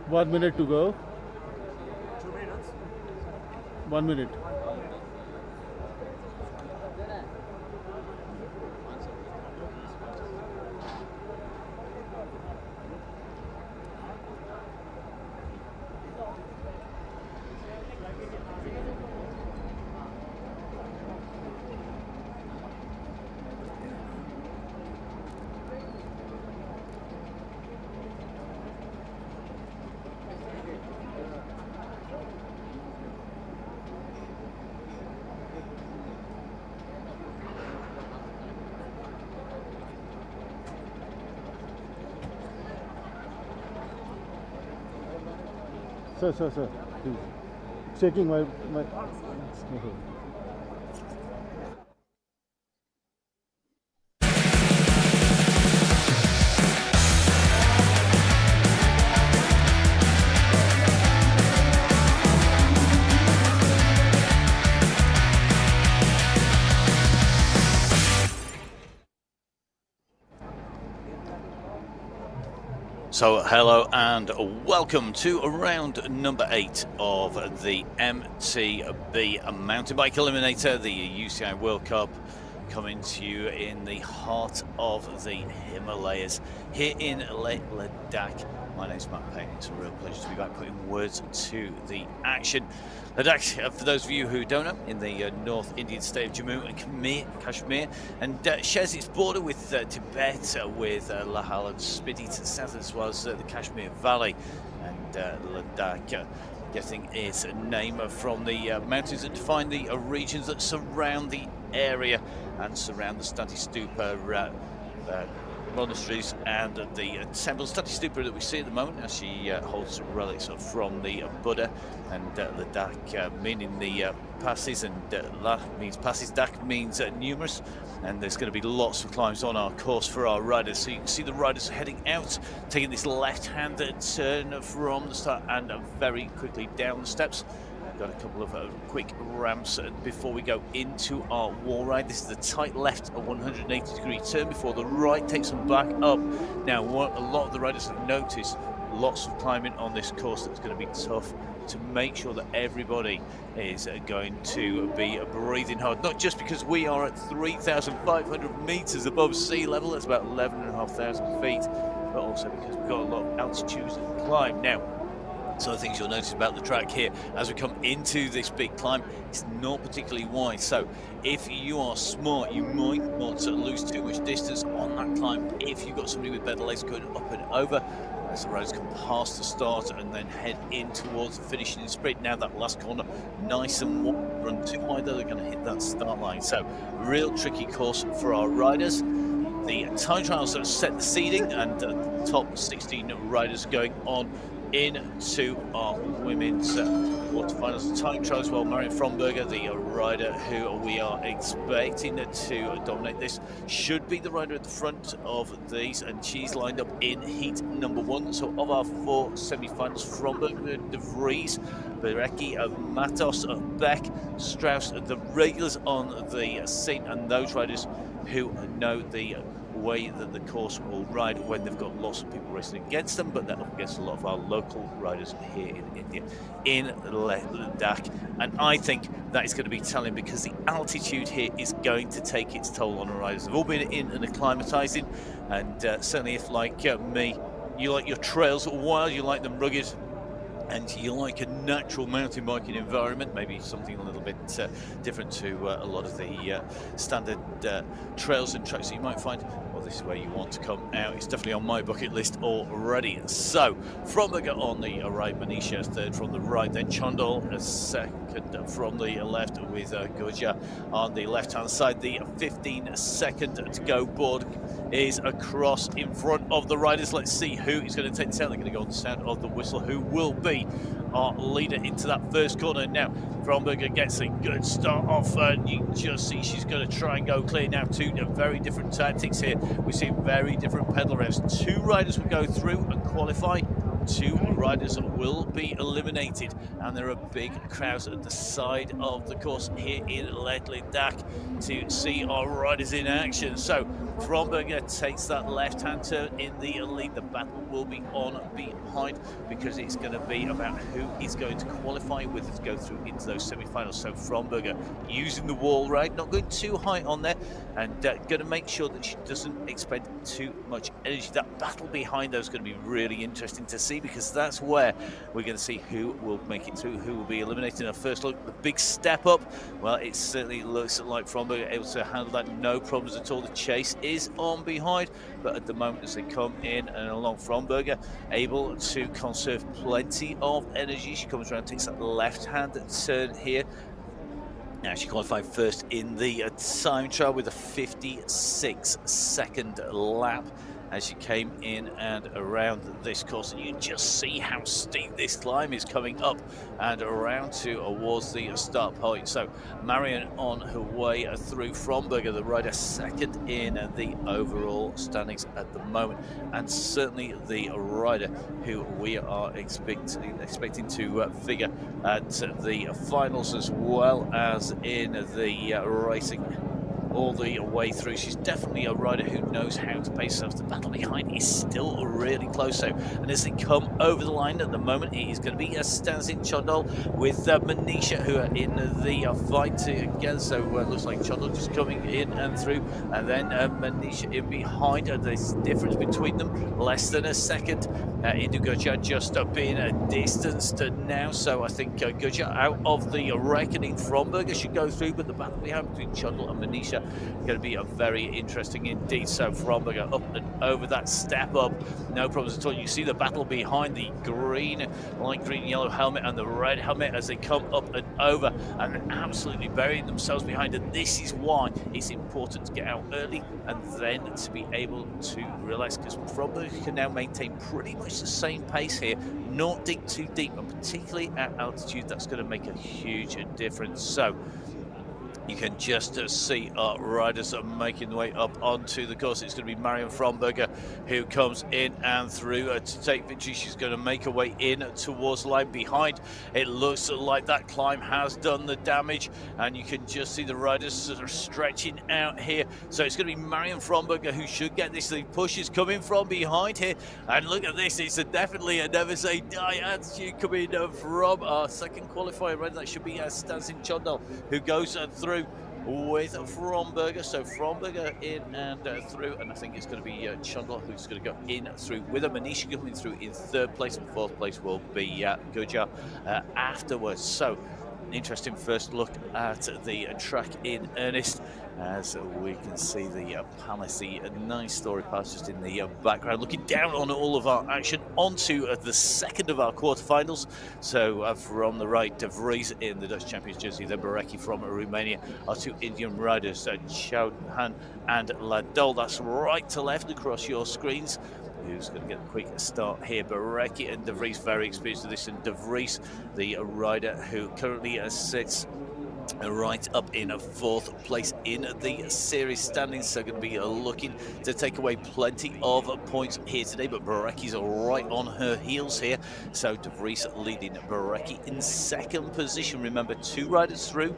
1 minute to go. 2 minutes. 1 minute. Sir, please. Checking my. So hello and welcome to round number 8 of the MTB Mountain Bike Eliminator, the UCI World Cup, coming to you in the heart of the Himalayas here in Leh-Ladakh. My name's Matt Payne. It's a real pleasure to be back putting words to the action. Ladakh, for those of you who don't know, in the North Indian state of Jammu and Kashmir, and shares its border with Tibet, with Lahal and Spiti to the south, as well as the Kashmir Valley, and Ladakh getting its name from the mountains that define the regions that surround the area and surround the Stanti Stupa monasteries and the temple. Stanti Stupa that we see at the moment, as she holds relics from the Buddha, and Ladakh meaning the passes, and La means passes, Dak means numerous, and there's going to be lots of climbs on our course for our riders. So you can see the riders heading out, taking this left-hand turn from the start and very quickly down the steps. Got a couple of quick ramps before we go into our wall ride. This is the tight left, a 180-degree turn before the right takes them back up. Now, what a lot of the riders have noticed, lots of climbing on this course that's going to be tough to make sure that everybody is going to be breathing hard. Not just because we are at 3,500 meters above sea level, that's about 11,500 feet, but also because we've got a lot of altitudes to climb. Now, some of the things you'll notice about the track here as we come into this big climb, it's not particularly wide. So if you are smart, you might not lose too much distance on that climb if you've got somebody with better legs going up and over, as the riders come past the start and then head in towards the finishing sprint. Now that last corner, nice and wide, run too wide, they're going to hit that start line. So real tricky course for our riders. The time trials have set the seeding, and the top 16 riders going on into our women's quarterfinals. The time trials, well, Marion Fromberger, the rider who we are expecting to dominate this, should be the rider at the front of these, and she's lined up in heat number 1. So of our 4 semi-finals, Fromberger, De Vries, Berecki, Matos, Beck, Strauss, the regulars on the scene, and those riders who know the way that the course will ride when they've got lots of people racing against them, but they're up against a lot of our local riders here in India, in Leh-Ladakh. And I think that is going to be telling, because the altitude here is going to take its toll on our riders. They've all been in and acclimatizing, and certainly if, like me, you like your trails wild, you like them rugged, and you like a natural mountain biking environment, maybe something a little bit different to a lot of the standard trails and tracks that you might find, well, this is where you want to come out. It's definitely on my bucket list already. So, Fromberger on the right, Manisha third from the right, then Chandal second from the left, with Gurja on the left-hand side. The 15-second to go board is across in front of the riders. Let's see who is going to take this out. They're going to go on the sound of the whistle. Who will be our leader into that first corner? Now, Fromberger gets a good start off, and you just see she's going to try and go clear. Now, 2 very different tactics here. We see very different pedal revs. 2 riders will go through and qualify. 2 riders will be eliminated, and there are big crowds at the side of the course here in Leh-Ladakh to see our riders in action. So Fromberger takes that left-hand turn in the lead. The battle will be on behind because it's going to be about who is going to qualify with us to go through into those semi-finals. So Fromberger using the wall ride, not going too high on there, and going to make sure that she doesn't expend too much energy. That battle behind though is going to be really interesting to see, because that's where we're going to see who will make it through, who will be eliminated. Our first look, the big step up. Well, it certainly looks like Fromberger able to handle that, no problems at all. The chase is on behind, but at the moment as they come in and along, Fromberger able to conserve plenty of energy. She comes around, takes that left-hand turn here. Now she qualified first in the time trial with a 56-second lap as she came in and around this course, and you just see how steep this climb is coming up and around towards the start point. So Marion on her way through. Fromberger, the rider, second in the overall standings at the moment, and certainly the rider who we are expecting to figure at the finals as well as in the racing all the way through. She's definitely a rider who knows how to pace herself. The battle behind is still really close, so, and as they come over the line at the moment, it is going to be Stanzin Chodol with Manisha, who are in the fight together. So looks like Chodol just coming in and through, and then Manisha in behind. There's difference between them, less than a second. Indigoja just being distanced now, so I think Goja out of the reckoning. Fromberger should go through, but the battle behind between Chodol and Manisha going to be a very interesting indeed. So Fromberger up and over that step up, no problems at all. You see the battle behind the green, light green, yellow helmet and the red helmet as they come up and over and absolutely burying themselves behind it. This is why it's important to get out early and then to be able to relax, because Fromberger can now maintain pretty much the same pace here, not dig too deep, and particularly at altitude, that's going to make a huge difference. So you can just see our riders are making their way up onto the course. It's going to be Marion Fromberger who comes in and through to take victory. She's going to make her way in towards the line behind. It looks like that climb has done the damage, and you can just see the riders sort of stretching out here. So it's going to be Marion Fromberger who should get this. The push is coming from behind here, and look at this. It's definitely a never say die attitude coming from our second qualifier rider. That should be Stanzin Chodol who goes through with Fromberger. So Fromberger in and through, and I think it's going to be Chodol who's going to go in through with a Manisha coming through in third place, and fourth place will be Goja afterwards. So interesting first look at the track in earnest, as we can see the palace, the nice story pass just in the background, looking down on all of our action onto the second of our quarterfinals. So from the right, De Vries in the Dutch Champions jersey, then Barecki from Romania, our two Indian riders, Chauhan and Ladol. That's right to left across your screens. Who's going to get a quick start here? Barecki and De Vries, very experienced at this, and De Vries, the rider who currently sits right up in fourth place in the series standings, so going to be looking to take away plenty of points here today, but Barecki's right on her heels here. So De Vries leading Barecki in second position. Remember, two riders through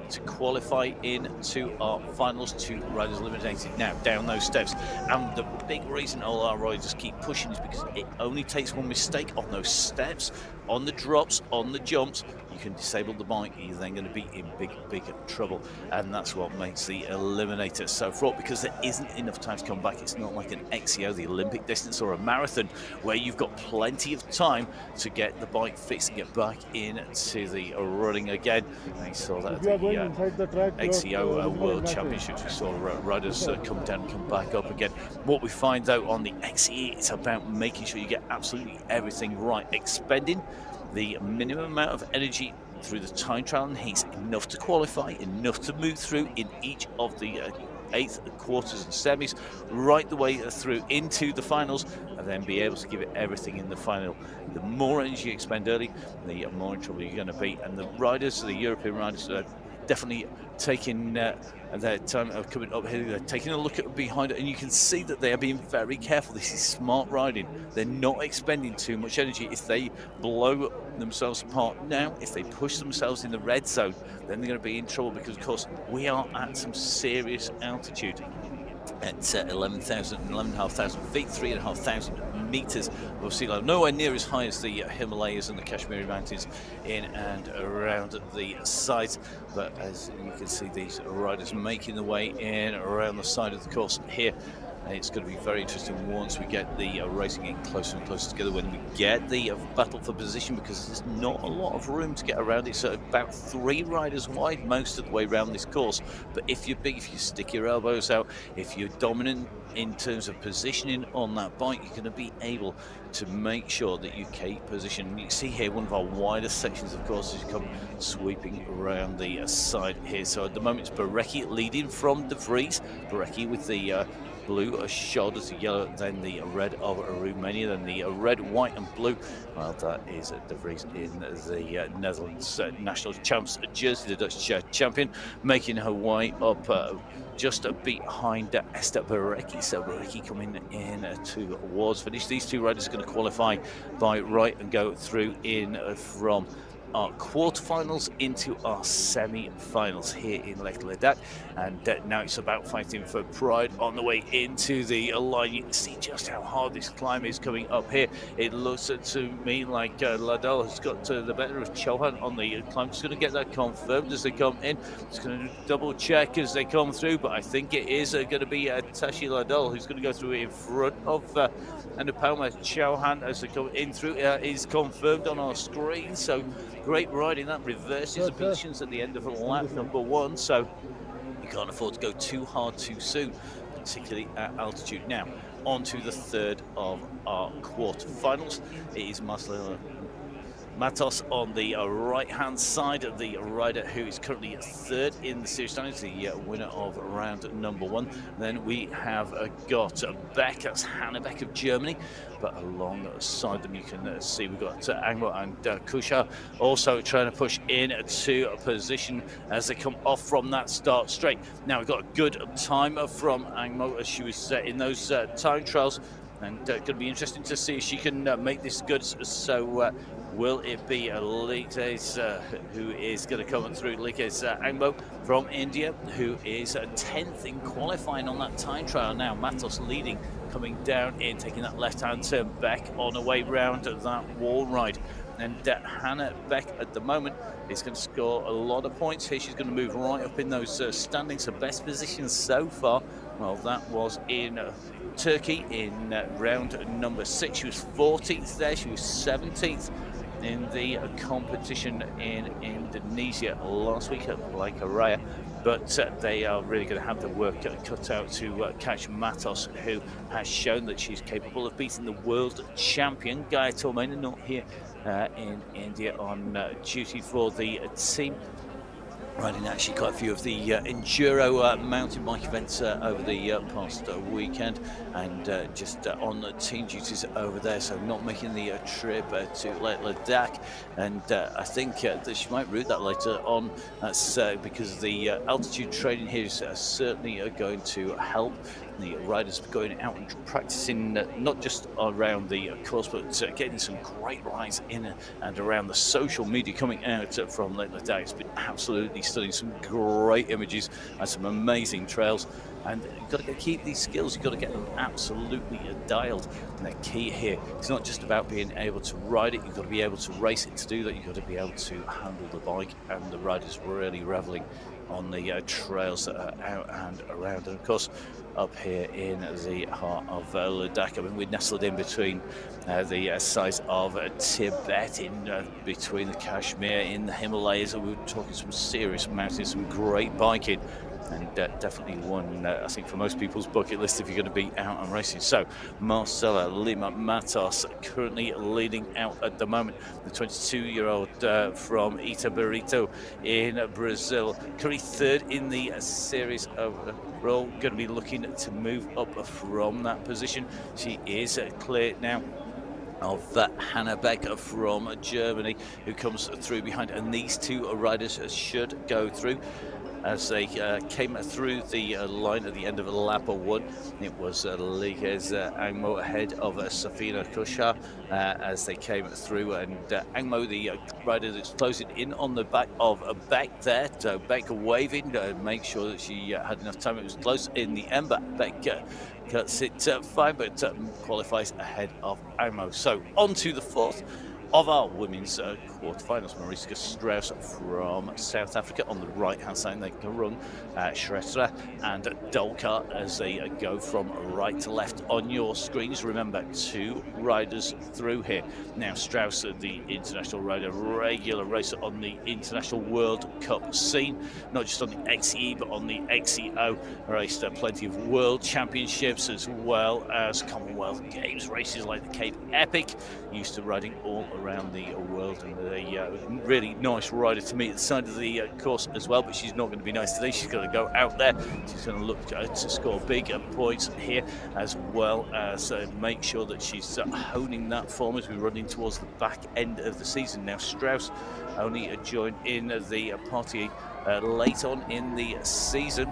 to qualify into our finals, two riders eliminated now down those steps. And the big reason all our riders keep pushing is because it only takes one mistake on those steps, on the drops, on the jumps. You can disable the bike, you're then going to be in big trouble, and that's what makes the Eliminator so fraught, because there isn't enough time to come back. It's not like an XCO, the Olympic distance, or a marathon where you've got plenty of time to get the bike fixed and get back into the running again. And you saw that at the XCO World Championships. We saw riders come down and come back up again. What we find though on the XE, it's about making sure you get absolutely everything right, expending the minimum amount of energy through the time trial and heats, enough to qualify, enough to move through in each of the eighth, quarters and semis, right the way through into the finals, and then be able to give it everything in the final. The more energy you expend early, the more in trouble you're going to be. And the riders, the European riders, are definitely taking their time of coming up here. They're taking a look at behind it, and you can see that they are being very careful. This is smart riding. They're not expending too much energy. If they blow themselves apart now, if they push themselves in the red zone, then they're going to be in trouble, because of course we are at some serious altitude. at 11,500 feet, 3,500 meters of sea level. Nowhere near as high as the Himalayas and the Kashmiri Mountains in and around the sides. But as you can see, these riders making their way in around the side of the course here. It's going to be very interesting once we get the racing in closer and closer together, when we get the battle for position, because there's not a lot of room to get around. It's about 3 riders wide most of the way around this course. But if you're big, if you stick your elbows out, if you're dominant in terms of positioning on that bike, you're going to be able to make sure that you keep position. And you can see here one of our widest sections of course as you come sweeping around the side here. So at the moment it's Barecki leading from De Vries. Barecki with the blue shoulders, the yellow, then the red of Romania, then the red, white and blue. Well, that is De Vries in the Netherlands national champs jersey, the Dutch champion, making her way up just behind Esther Barecki. So Barecki coming in towards finish. These 2 riders are going to qualify by right and go through in from our quarterfinals into our semi-finals here in Leh-Ladakh, and now it's about fighting for pride on the way into the line. You can see just how hard this climb is coming up here. It looks to me like Ladal has got the better of Chauhan on the climb. Just going to get that confirmed as they come in. Just going to double check as they come through, but I think it is going to be Tashi Ladal who's going to go through in front of Anupama Chauhan as they come in through. Is confirmed on our screen. So great riding, that reverses the positions at the end of lap number 1, so you can't afford to go too hard too soon, particularly at altitude. Now, on to the 3rd of our quarterfinals. It is Marcelo Matos on the right-hand side of the rider who is currently 3rd in the series standings, the winner of round number 1. Then we have got Beck, that's Hannah Beck of Germany, but alongside them you can see we've got Angmo and Kusha also trying to push in to a position as they come off from that start straight. Now we've got a good time from Angmo as she was in those time trials, and going to be interesting to see if she can make this good. So will it be Lites who is going to come through? Lites Angmo from India, who is 10th in qualifying on that time trial. Now Matos leading, coming down in, taking that left-hand turn back on the way round that wall ride. And Hannah Beck at the moment is going to score a lot of points here. She's going to move right up in those standings. Her best position so far, well, that was in Turkey in round number 6. She was 14th there. She was 17th in the competition in Indonesia last week at Palangkaraya. But they are really going to have the work cut out to catch Matos, who has shown that she's capable of beating the world champion. Gaia Tormena not here in India on duty for the team, riding actually quite a few of the enduro mountain bike events over the past weekend, and just on team duties over there, so not making the trip to Leh-Ladakh. And I think that she might route that later on. That's because the altitude training here is certainly going to help the riders going out and practicing not just around the course, but getting some great rides in and around the social media coming out from Leh-Ladakh. It's been absolutely stunning, some great images and some amazing trails. And you've got to keep these skills, you've got to get them absolutely dialed. And the key here, it's not just about being able to ride it, you've got to be able to race it. To do that, you've got to be able to handle the bike, and the riders really reveling on the trails that are out and around. And of course, up here in the heart of Ladakh, I mean, we're nestled in between the sides of Tibet, in between the Kashmir, in the Himalayas, and we're talking some serious mountains, some great biking, and definitely one, I think, for most people's bucket list if you're going to be out and racing. So Marcela Lima Matos currently leading out at the moment, the 22-year-old from Itabarito in Brazil, currently 3rd in the series overall, going to be looking to move up from that position. She is clear now of Hannah Beck from Germany, who comes through behind, and these 2 riders should go through. as they came through the line at the end of lap 1. It was Liges Angmo ahead of Safina Kushar as they came through, and Angmo, the rider that's closing in on the back of Beck there. So Beck waving to make sure that she had enough time. It was close in the end, but Beck cuts it fine, but qualifies ahead of Angmo. So on to the 4th of our women's quarterfinals. Mariska Strauss from South Africa on the right-hand side. They Garung, Shretra and Dolkar as they go from right to left on your screens. Remember, 2 riders through here. Now, Strauss, the international rider, regular racer on the International World Cup scene, not just on the XCE, but on the XCO. Raced plenty of World Championships as well as Commonwealth Games races like the Cape Epic. Used to riding all around the world, and a really nice rider to meet at the side of the course as well. But she's not going to be nice today. She's going to go out there. She's going to look to score big points here, as well as make sure that she's honing that form as we run in towards the back end of the season. Now, Strauss only joined in the party late on in the season.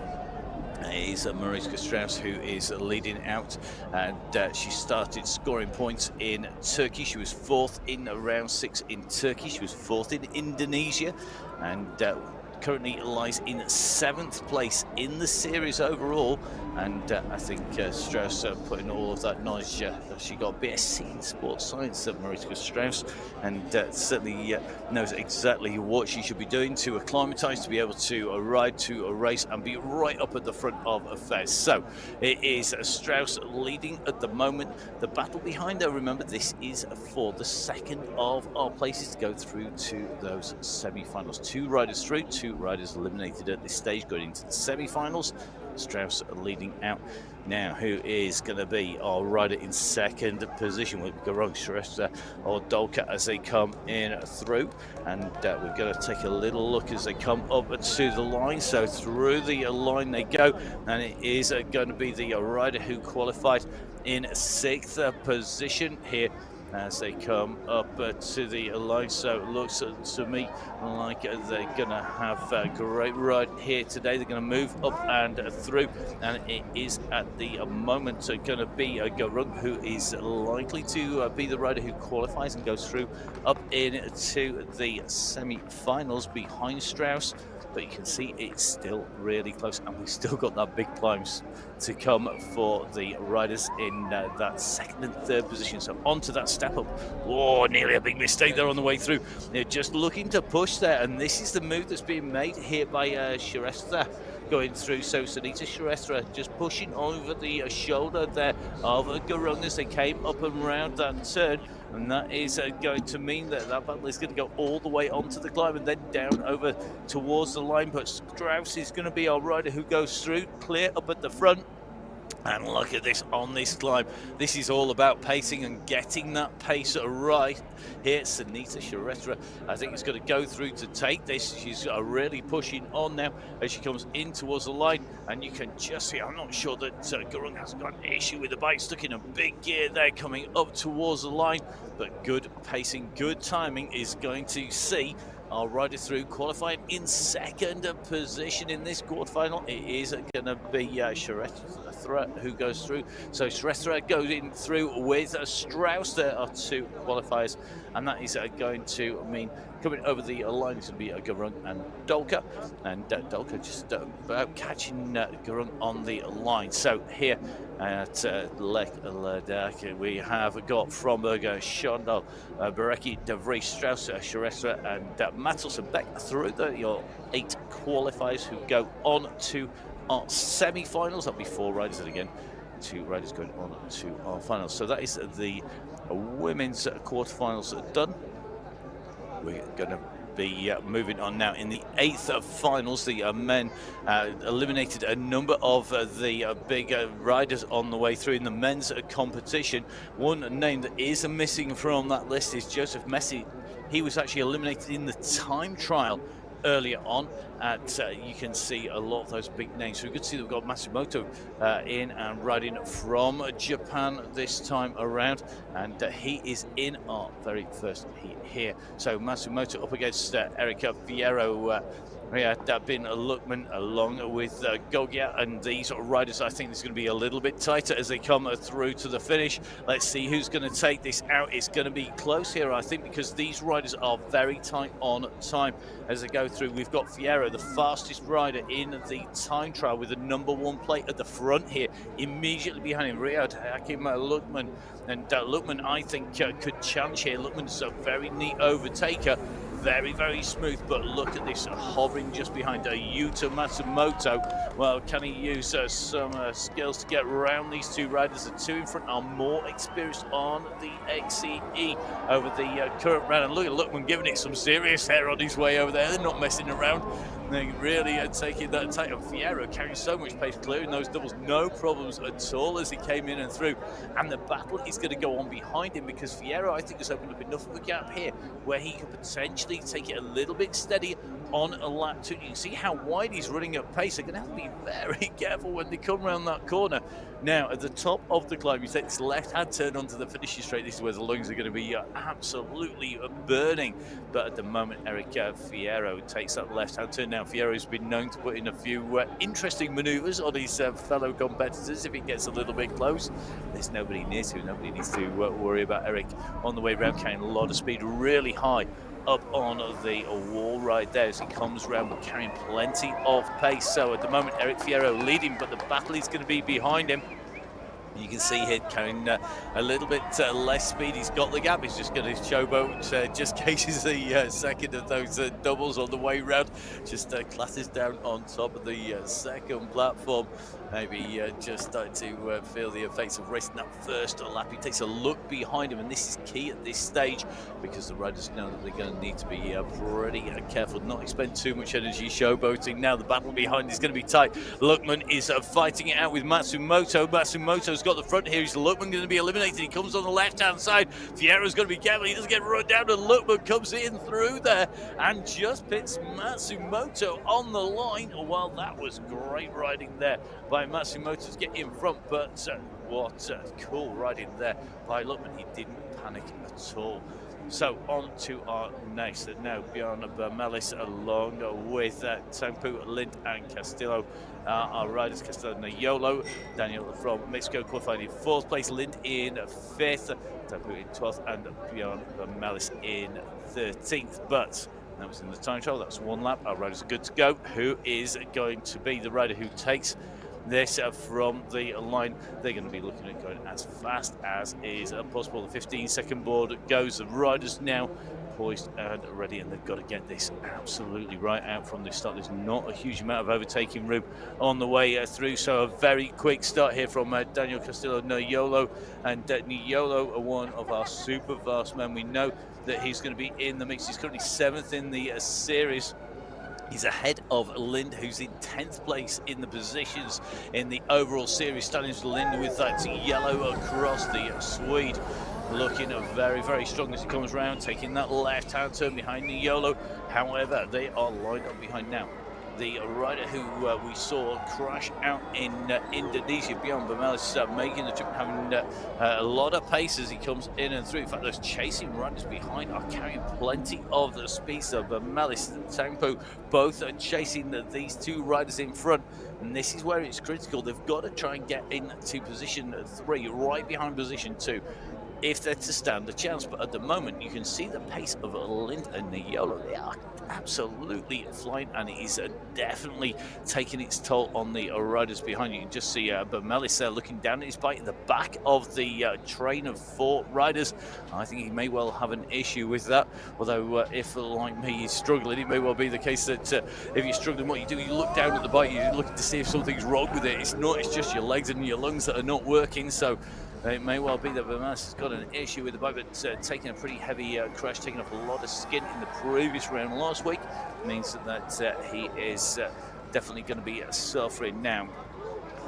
Is Mariska Strauss, who is leading out, and she started scoring points in Turkey. She was 4th in round 6 in Turkey. She was 4th in Indonesia, and currently lies in 7th place in the series overall. And I think Strauss putting all of that knowledge, she got a BSc in sports science, Mariska Strauss, and certainly knows exactly what she should be doing to acclimatise, to be able to ride to a race and be right up at the front of affairs. So it is Strauss leading at the moment. The battle behind her, remember, this is for the 2nd of our places to go through to those semi-finals. 2 riders through, 2 riders eliminated at this stage going into the semi-finals. Strauss leading out. Now, who is going to be our rider in 2nd position? With Garung, Shrestha or Dolka as they come in through. And we're going to take a little look as they come up to the line. So through the line they go, and it is going to be the rider who qualified in 6th position here as they come up to the line. So it looks to me like they're going to have a great ride here today. They're going to move up and through, and it is at the moment going to be Garung, who is likely to be the rider who qualifies and goes through up into the semi-finals behind Strauss. But you can see it's still really close, and we've still got that big climbs to come for the riders in that 2nd and 3rd position. So onto that step up. Oh, nearly a big mistake there on the way through. They're just looking to push there, and this is the move that's being made here by Shrestha going through. So Sunita Shrestha just pushing over the shoulder there of Garung as they came up and round that turn. And that is going to mean that that battle is going to go all the way onto the climb and then down over towards the line. But Strauss is going to be our rider who goes through, clear up at the front. And look at this on this climb. This is all about pacing and getting that pace right. Here, Sunita Shrestha, I think, is going to go through to take this. She's really pushing on now as she comes in towards the line. And you can just see, I'm not sure that Garung has got an issue with the bike. Stuck in a big gear there coming up towards the line. But good pacing, good timing is going to see our rider through, qualifying in 2nd position in this quarterfinal. It is going to be Shrestha who goes through. So Shrestha goes in through with Strauss. There are 2 qualifiers, and that is going to mean coming over the line is going to be Garung and Dolka, and Dolka just about catching Garung on the line. So here at Leh-Ladakh, we have got Fromberger, Schondal, Bareki, De Vries, Strauss, Shrestha, and Mattelson back through your 8 qualifiers who go on to our semi-finals. That'll be 4 riders, and again 2 riders going on to our finals. So that is the women's quarterfinals done. We're going to be moving on now in the 8th of finals. The men eliminated a number of the big riders on the way through in the men's competition. One name that is missing from that list is Joseph Messi. He was actually eliminated in the time trial earlier on. You can see a lot of those big names. So we could see that we've got Matsumoto in and riding from Japan this time around, and he is in our very first heat here. So Matsumoto up against Erika Fierro We had been Lookman along with Gogia, and these riders, I think, is going to be a little bit tighter as they come through to the finish. Let's see who's going to take this out. It's going to be close here, I think, because these riders are very tight on time as they go through. We've got Fierro, the fastest rider in the time trial, with the #1 plate at the front here. Immediately behind him, Riyad Hakim Lookman. And Lookman, I think, could challenge here. Lookman's a very neat overtaker. Very, very smooth, but look at this, hovering just behind Yuta Matsumoto. Well, can he use some skills to get around these two riders? The two in front are more experienced on the XCE over the current round. And look at Lookman giving it some serious hair on his way over there. They're not messing around. They really are taking that tight. And Fierro carrying so much pace, clearing those doubles, no problems at all as he came in and through. And the battle is going to go on behind him, because Fierro, I think, has opened up enough of a gap here where he could potentially take it a little bit steady on a lap 2. You can see how wide he's running at pace. They're going to have to be very careful when they come around that corner. Now, at the top of the climb, you take this left-hand turn onto the finishing straight. This is where the lungs are going to be absolutely burning. But at the moment, Eric Fierro takes that left-hand turn. Now, Fierro's been known to put in a few interesting manoeuvres on his fellow competitors if he gets a little bit close. There's nobody near to, nobody needs to worry about Eric on the way around, carrying a lot of speed, really high up on the wall right there as he comes around, but carrying plenty of pace. So at the moment, Eric Fierro leading, but the battle is going to be behind him. You can see here carrying a little bit less speed. He's got the gap. He's just going to showboat, just cases the second of those doubles on the way round. Just classes down on top of the second platform. Maybe just starting to feel the effects of racing that first lap. He takes a look behind him, and this is key at this stage, because the riders know that they're going to need to be pretty careful, not expend too much energy showboating. Now the battle behind is going to be tight. Lookman is fighting it out with Matsumoto. Matsumoto's got the front here. Is Lookman going to be eliminated? He comes on the left-hand side. Fierro's going to be careful. He doesn't get run down, and Lookman comes in through there and just pits Matsumoto on the line. Well, that was great riding there by Matsumoto to get in front, but what cool riding there by Lookman. He didn't panic at all. So on to our next. Now Bjorn Bermelis along with Tampu, Lind and Castillo. Our riders, Castillo Nayolo, Daniel from Mexico qualified in 4th place, Lind in 5th, Tampu in 12th, and Bjorn Bermelis in 13th. But that was in the time trial. That's 1 lap. Our riders are good to go. Who is going to be the rider who takes this from the line? They're going to be looking at going as fast as is possible. The 15-second board goes. The riders now poised and ready, and they've got to get this absolutely right out from the start. There's not a huge amount of overtaking room on the way through, so a very quick start here from Daniel Castillo Nayolo. And Nayolo, one of our super fast men, we know that he's going to be in the mix. He's currently 7th in the series. He's ahead of Lind, who's in 10th place in the positions in the overall series. Standing to Lind with that yellow across the Swede. Looking very, very strong as he comes around, taking that left-hand turn behind the YOLO. However, they are lined up behind now. The rider who we saw crash out in Indonesia, Bjorn Bermelis, making the trip, having a lot of pace as he comes in and through. In fact, those chasing riders behind are carrying plenty of the speed. So Bermelis and Tampu both are chasing these two riders in front. And this is where it's critical. They've got to try and get into position 3, right behind position 2. If they're to stand a chance. But at the moment, you can see the pace of Lind and Nayolo. They are absolutely flying, and it is definitely taking its toll on the riders behind you. You can just see Bermelis looking down at his bike in the back of the train of 4 riders. I think he may well have an issue with that, although if, like me, he's struggling, it may well be the case that if you're struggling, what you do, you look down at the bike, you're looking to see if something's wrong with it. It's not, it's just your legs and your lungs that are not working. So it may well be that Bermelis has got an issue with the bike, but taking a pretty heavy crash, taking off a lot of skin in the previous round last week, means that he is definitely going to be suffering now.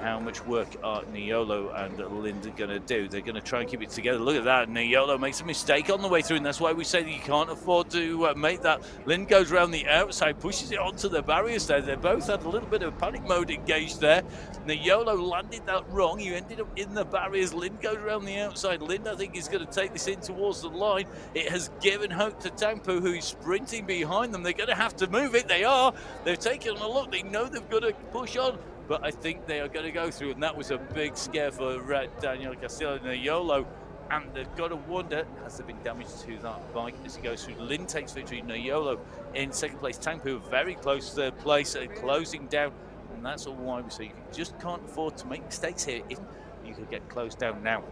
how much work are Niolo and Linda going to do. They're going to try and keep it together. Look at that. Niolo makes a mistake on the way through, and that's why we say that you can't afford to make that. Lind goes around the outside, pushes it onto the barriers there. They both had a little bit of panic mode engaged there. Niolo landed that wrong. He ended up in the barriers. Lind goes around the outside. Lind, I think, is going to take this in towards the line. It has given hope to Tampu, who is sprinting behind them. They're going to have to move it. They are. They've taken a look. They know they've got to push on, but I think they are going to go through, and that was a big scare for Daniel Castillo Niolo. And they've got to wonder, has there been damage to that bike as he goes through? Lind takes victory. Niolo in second place. Tampu very close to third place, closing down. And that's all why we say you just can't afford to make mistakes here if you could get closed down now.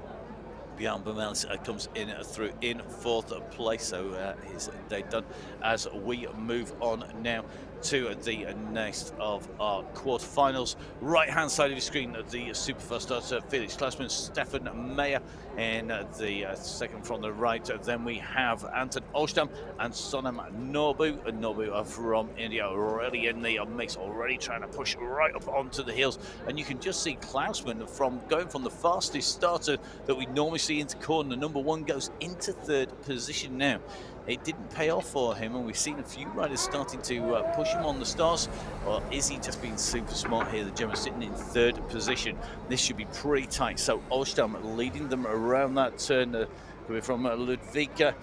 Bjorn Bermels comes in through in fourth place, so his day done as we move on now to the next of our quarterfinals. Right hand side of the screen, the superfast starter Felix Klausmann, Stefan Meyer in the second from the right. Then we have Anton Olstam and Sonam Norbu. Norbu are from India, already in the mix, already trying to push right up onto the hills. And you can just see Klausmann from going from the fastest starter that we normally see into corner number one, goes into third position now. It didn't pay off for him, and we've seen a few riders starting to push him on the stars. Or is he just being super smart here? The German sitting in third position. This should be pretty tight. So Olstam leading them around that turn. Coming from Ludwika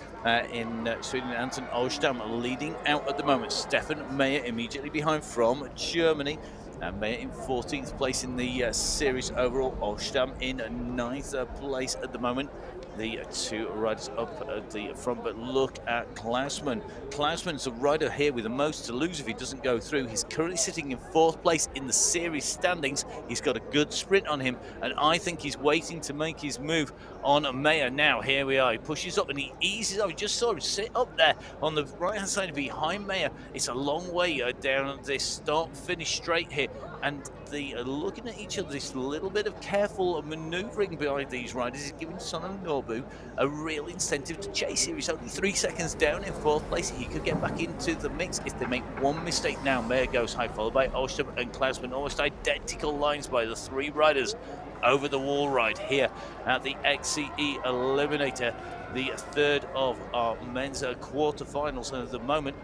in Sweden. Anton Olstam leading out at the moment. Stefan Meyer immediately behind from Germany. And Meyer in 14th place in the series overall. Olstam in 9th place at the moment. The two riders up at the front, but look at Klausmann. Klausmann's the rider here with the most to lose if he doesn't go through. He's currently sitting in 4th place in the series standings. He's got a good sprint on him, and I think he's waiting to make his move on Meyer. Now, here we are. He pushes up and he eases up. We just saw him sit up there on the right-hand side behind Meyer. It's a long way down this start-finish straight here, and the looking at each other, this little bit of careful manoeuvring behind these riders is giving Sonam Norbu a real incentive to chase here. He's only 3 seconds down in 4th place. He could get back into the mix if they make one mistake now. Meyer goes high, followed by Olstam and Klausmann. Almost identical lines by the three riders over the wall ride here at the XCE Eliminator, the third of our men's quarterfinals. And at the moment,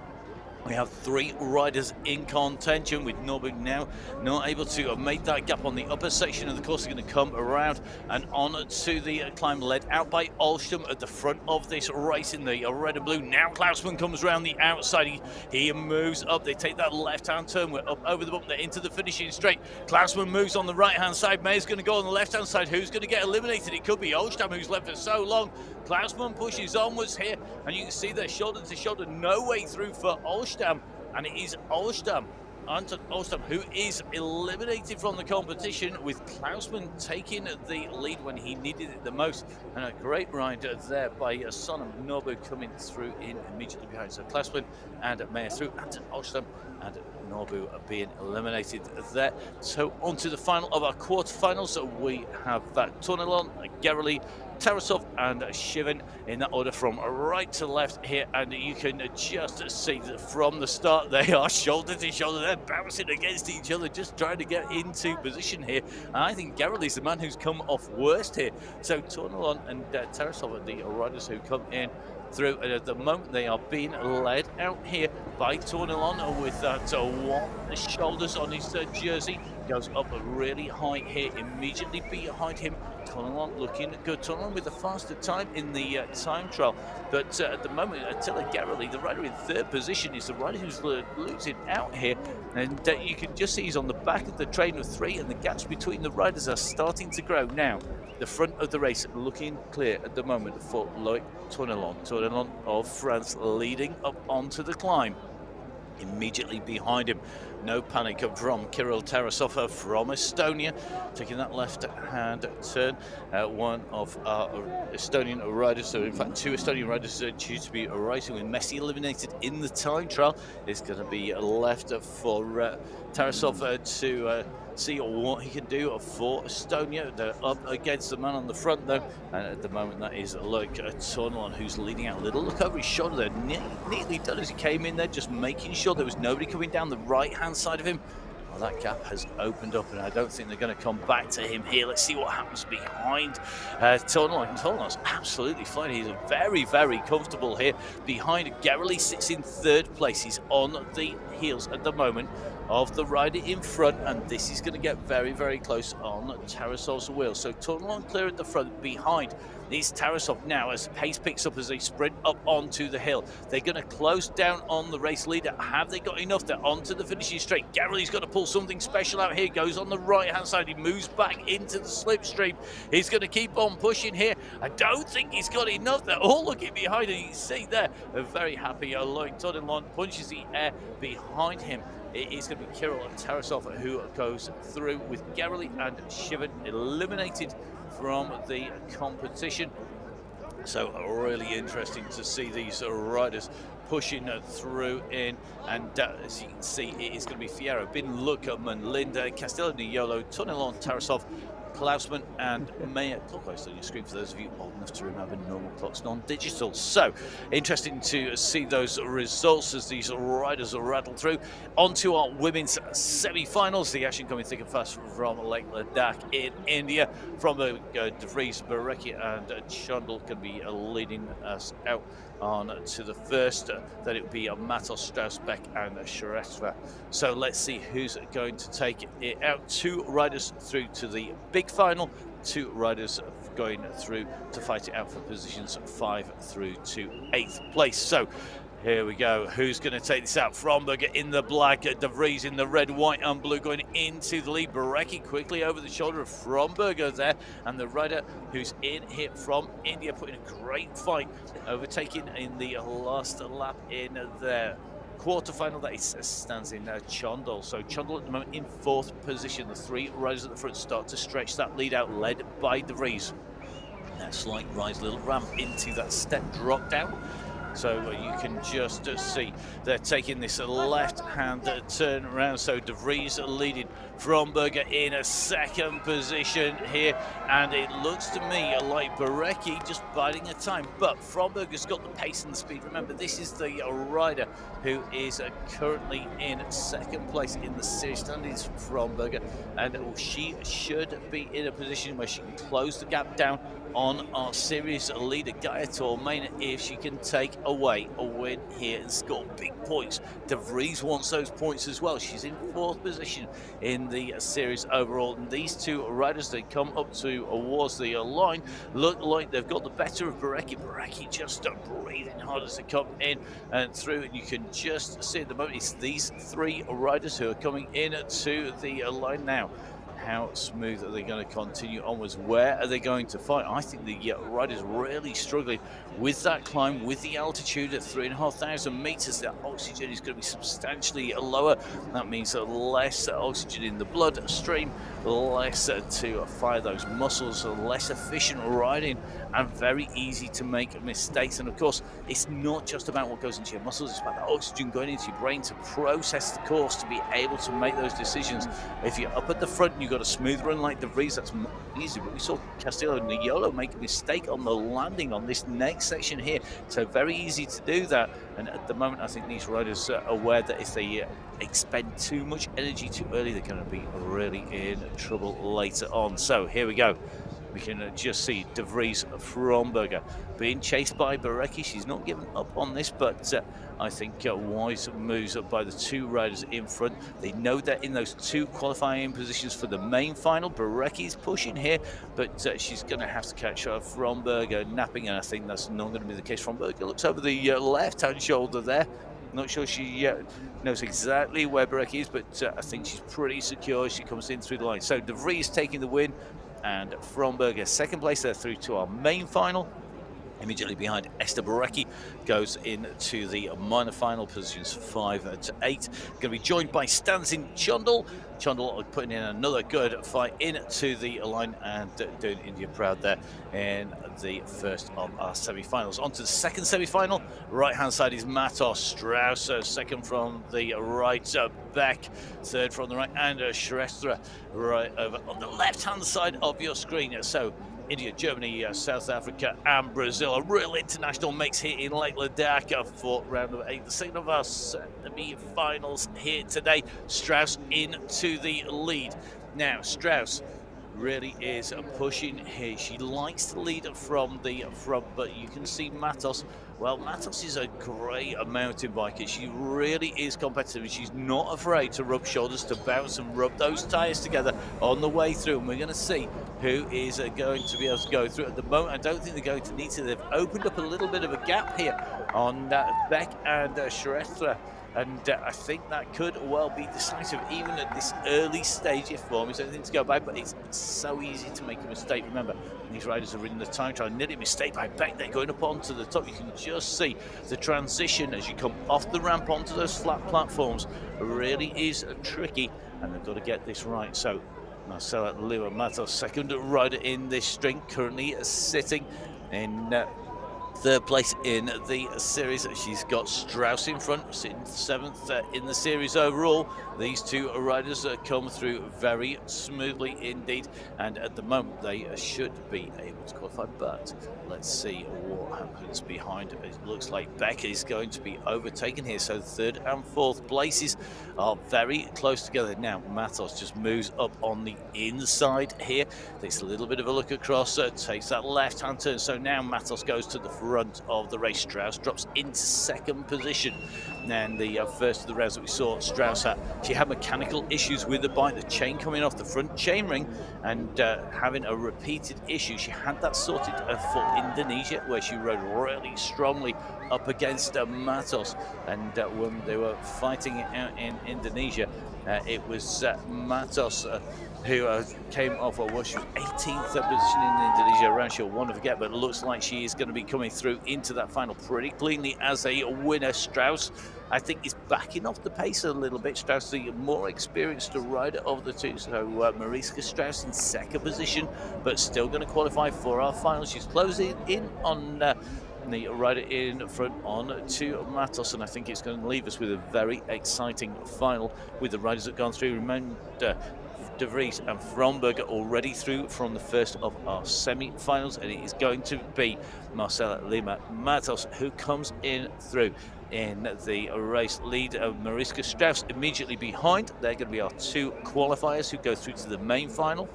we have 3 riders in contention, with Norbu now not able to make that gap on the upper section of the course. They're going to come around and on to the climb, led out by Olstam at the front of this race in the red and blue. Now Klausmann comes around the outside. He moves up. They take that left-hand turn. We're up over the bump. They're into the finishing straight. Klausmann moves on the right-hand side. Meyer's going to go on the left-hand side. Who's going to get eliminated? It could be Olstam, who's left for so long. Klausmann pushes onwards here, and you can see they're shoulder to shoulder. No way through for Olstam, and it is Olstam, Anton Olstam, who is eliminated from the competition, with Klausmann taking the lead when he needed it the most. And a great ride there by Sonam Norbu coming through in immediately behind. So Klausmann and Meyer through, Anton Olstam and Norbu are being eliminated there. So on to the final of our quarterfinals. So we have Tornelon, Gerali, Tarasov and Shivan in that order from right to left here, and you can just see that from the start they are shoulder to shoulder. They're bouncing against each other, just trying to get into position here. And I think Gerali's the man who's come off worst here. So Tornelon and Tarasov are the riders who come in through, and at the moment they are being led out here by Tornelon with that one shoulders on his jersey. Goes up really high here, immediately behind him. Tornelon looking good. Tornelon with the faster time in the time trial, but at the moment Attila Gerali, the rider in third position, is the rider who's losing out here, and you can just see he's on the back of the train of 3, and the gaps between the riders are starting to grow now. The front of the race looking clear at the moment for Loic Tornelon. Tornelon of France leading up onto the climb. Immediately behind him, no panic from Kirill Tarasov from Estonia, taking that left-hand turn. One of our Estonian riders, so in fact 2 Estonian riders are due to be racing with Messi eliminated in the time trial. It's going to be left for Tarasov to see what he can do for Estonia. They're up against the man on the front though, and at the moment that is Loic Tornelon, who's leading out. A little look over his shoulder there, neatly done as he came in there, just making sure there was nobody coming down the right hand side of him. Well, that gap has opened up, and I don't think they're going to come back to him here. Let's see what happens behind Tunnel. Tunnel's absolutely fine. He's very, very comfortable here. Behind Gerrily sits in third place. He's on the heels at the moment of the rider in front, and this is going to get very, very close on Tarasov's wheel. So Tunnel clear at the front. Behind is Tarasov now as pace picks up as they sprint up onto the hill. They're going to close down on the race leader. Have they got enough? They're onto the finishing straight. Gerrily's got to pull something special out here. Goes on the right hand side. He moves back into the slipstream. He's going to keep on pushing here. I don't think he's got enough. They're all looking behind him. You can see there a very happy Lloyd Tunnel punches the air behind him. It is going to be Kirill and Tarasov who goes through, with Gerrily and Shivan eliminated from the competition. So really interesting to see these riders pushing through in, and as you can see, it is going to be Fierro, Bin, Luckerman, Linda, Castillo, Niolo, Tunnelon, Tarasov, Klausman and Mayer. Clockwise on your screen for those of you old enough to remember normal clocks, non-digital. So interesting to see those results as these riders are rattled through. On to our women's semi-finals. The action coming thick and fast from Leh-Ladakh in India. From De Vries, Barecki and Chundal can be leading us out on to the first. Then it would be Matos, Strausbeck and Shrestha. So let's see who's going to take it out. 2 riders through to the big final, 2 riders going through to fight it out for positions 5 through to 8th place. So here we go. Who's going to take this out? Fromberger in the black, De Vries in the red, white and blue going into the lead. Barecki quickly over the shoulder of Fromberger there, and the rider who's in here from India putting a great fight, overtaking in the last lap in there. Quarterfinal, that is stands in Chundal. So Chundal at the moment in 4th position. The 3 riders at the front start to stretch that lead out, led by De Vries. That slight rise, little ramp into that step drop down. So you can just see they're taking this left-hand turn around. So De Vries leading, Fromberger in a 2nd position here, and it looks to me like Barecki just biding her time. But Fromberger's got the pace and the speed. Remember, this is the rider who is currently in 2nd place in the series standings, Fromberger, and she should be in a position where she can close the gap down on our series leader Gaia Tormaina if she can take away a win here and score big points. De Vries wants those points as well. She's in 4th position in the series overall, and these 2 riders, they come up towards the line, look like they've got the better of Barecki. Barecki just breathing hard as they come in and through, and you can just see at the moment it's these 3 riders who are coming in to the line now. How smooth are they going to continue onwards? Where are they going to fight? I think the riders really struggling with that climb, with the altitude at 3,500 meters. The oxygen is going to be substantially lower. That means less oxygen in the bloodstream, less to fire those muscles, less efficient riding, and very easy to make mistakes. And of course, it's not just about what goes into your muscles, it's about the oxygen going into your brain to process the course, to be able to make those decisions. If you're up at the front and you've got a smooth run like De Vries, that's easy. But we saw Castillo and Niolo make a mistake on the landing on this next section here. So very easy to do that. And at the moment, I think these riders are aware that if they expend too much energy too early, they're going to be really in trouble later on. So here we go. We can just see De Vries, Fromberger being chased by Barecki. She's not given up on this, but I think wise moves by the 2 riders in front. They know that in those 2 qualifying positions for the main final, Barecki's pushing here, but she's going to have to catch Fromberger napping, and I think that's not going to be the case. Fromberger looks over the left-hand shoulder there. Not sure she knows exactly where Barecki is, but I think she's pretty secure as she comes in through the line. So De Vries taking the win, and Fromberger 2nd place there through to our main final. Immediately behind, Esther Barecki goes into the minor final, positions 5 to 8. Going to be joined by Stanzin Chundal. Chundal putting in another good fight into the line and doing India proud there in the first of our semi-finals. On to the 2nd semi-final. Right-hand side is Matos, Strauss, 2nd from the right, Beck, 3rd from the right, and Shrestha right over on the left-hand side of your screen. So India, Germany, South Africa, and Brazil. A real international mix here in Leh-Ladakh for round of 8. The second of our semi-finals here today. Strauss into the lead. Now, Strauss really is pushing here. She likes to lead from the front, but you can see Matos. Well, Matos is a great mountain biker. She really is competitive, and she's not afraid to rub shoulders, to bounce and rub those tyres together on the way through. And we're going to see who is going to be able to go through. At the moment, I don't think they're going to need to. They've opened up a little bit of a gap here on Beck and Shrestha. And I think that could well be decisive, even at this early stage if form is anything to go by. But it's so easy to make a mistake. Remember, these riders are in the time trial. Nearly a mistake by Beck. They're going up onto the top. You can just see the transition as you come off the ramp onto those flat platforms. Really is tricky, and they've got to get this right. So Marcela Lima Matos, second rider in this string, currently sitting in third place in the series. She's got Strauss in front, sitting seventh in the series overall. These two riders come through very smoothly indeed, and at the moment they should be able to qualify, but let's see what happens behind. It looks like Beck is going to be overtaken here, so third and fourth places are very close together. Now Matos just moves up on the inside here, takes a little bit of a look across, takes that left hand turn, so now Matos goes to the front of the race. Strauss drops into second position, and the first of the rounds that we saw Strauss at, she had mechanical issues with the bike, the chain coming off the front chainring, and having a repeated issue. She had that sorted for Indonesia, where she rode really strongly up against Matos, and when they were fighting it out in Indonesia, it was Matos who came off, or was she 18th position in Indonesia round. She'll want to forget, but it looks like she is going to be coming through into that final pretty cleanly as a winner. Strauss, I think, is backing off the pace a little bit. Strauss, the more experienced rider of the two. So Mariska Strauss in second position, but still going to qualify for our final. She's closing in on the rider in front on to Matos, and I think it's going to leave us with a very exciting final with the riders that have gone through. Remember, De Vries and Fromberg already through from the first of our semi-finals, and it is going to be Marcela Lima Matos who comes in through in the race. Lead of Mariska Strauss immediately behind. They're going to be our two qualifiers who go through to the main final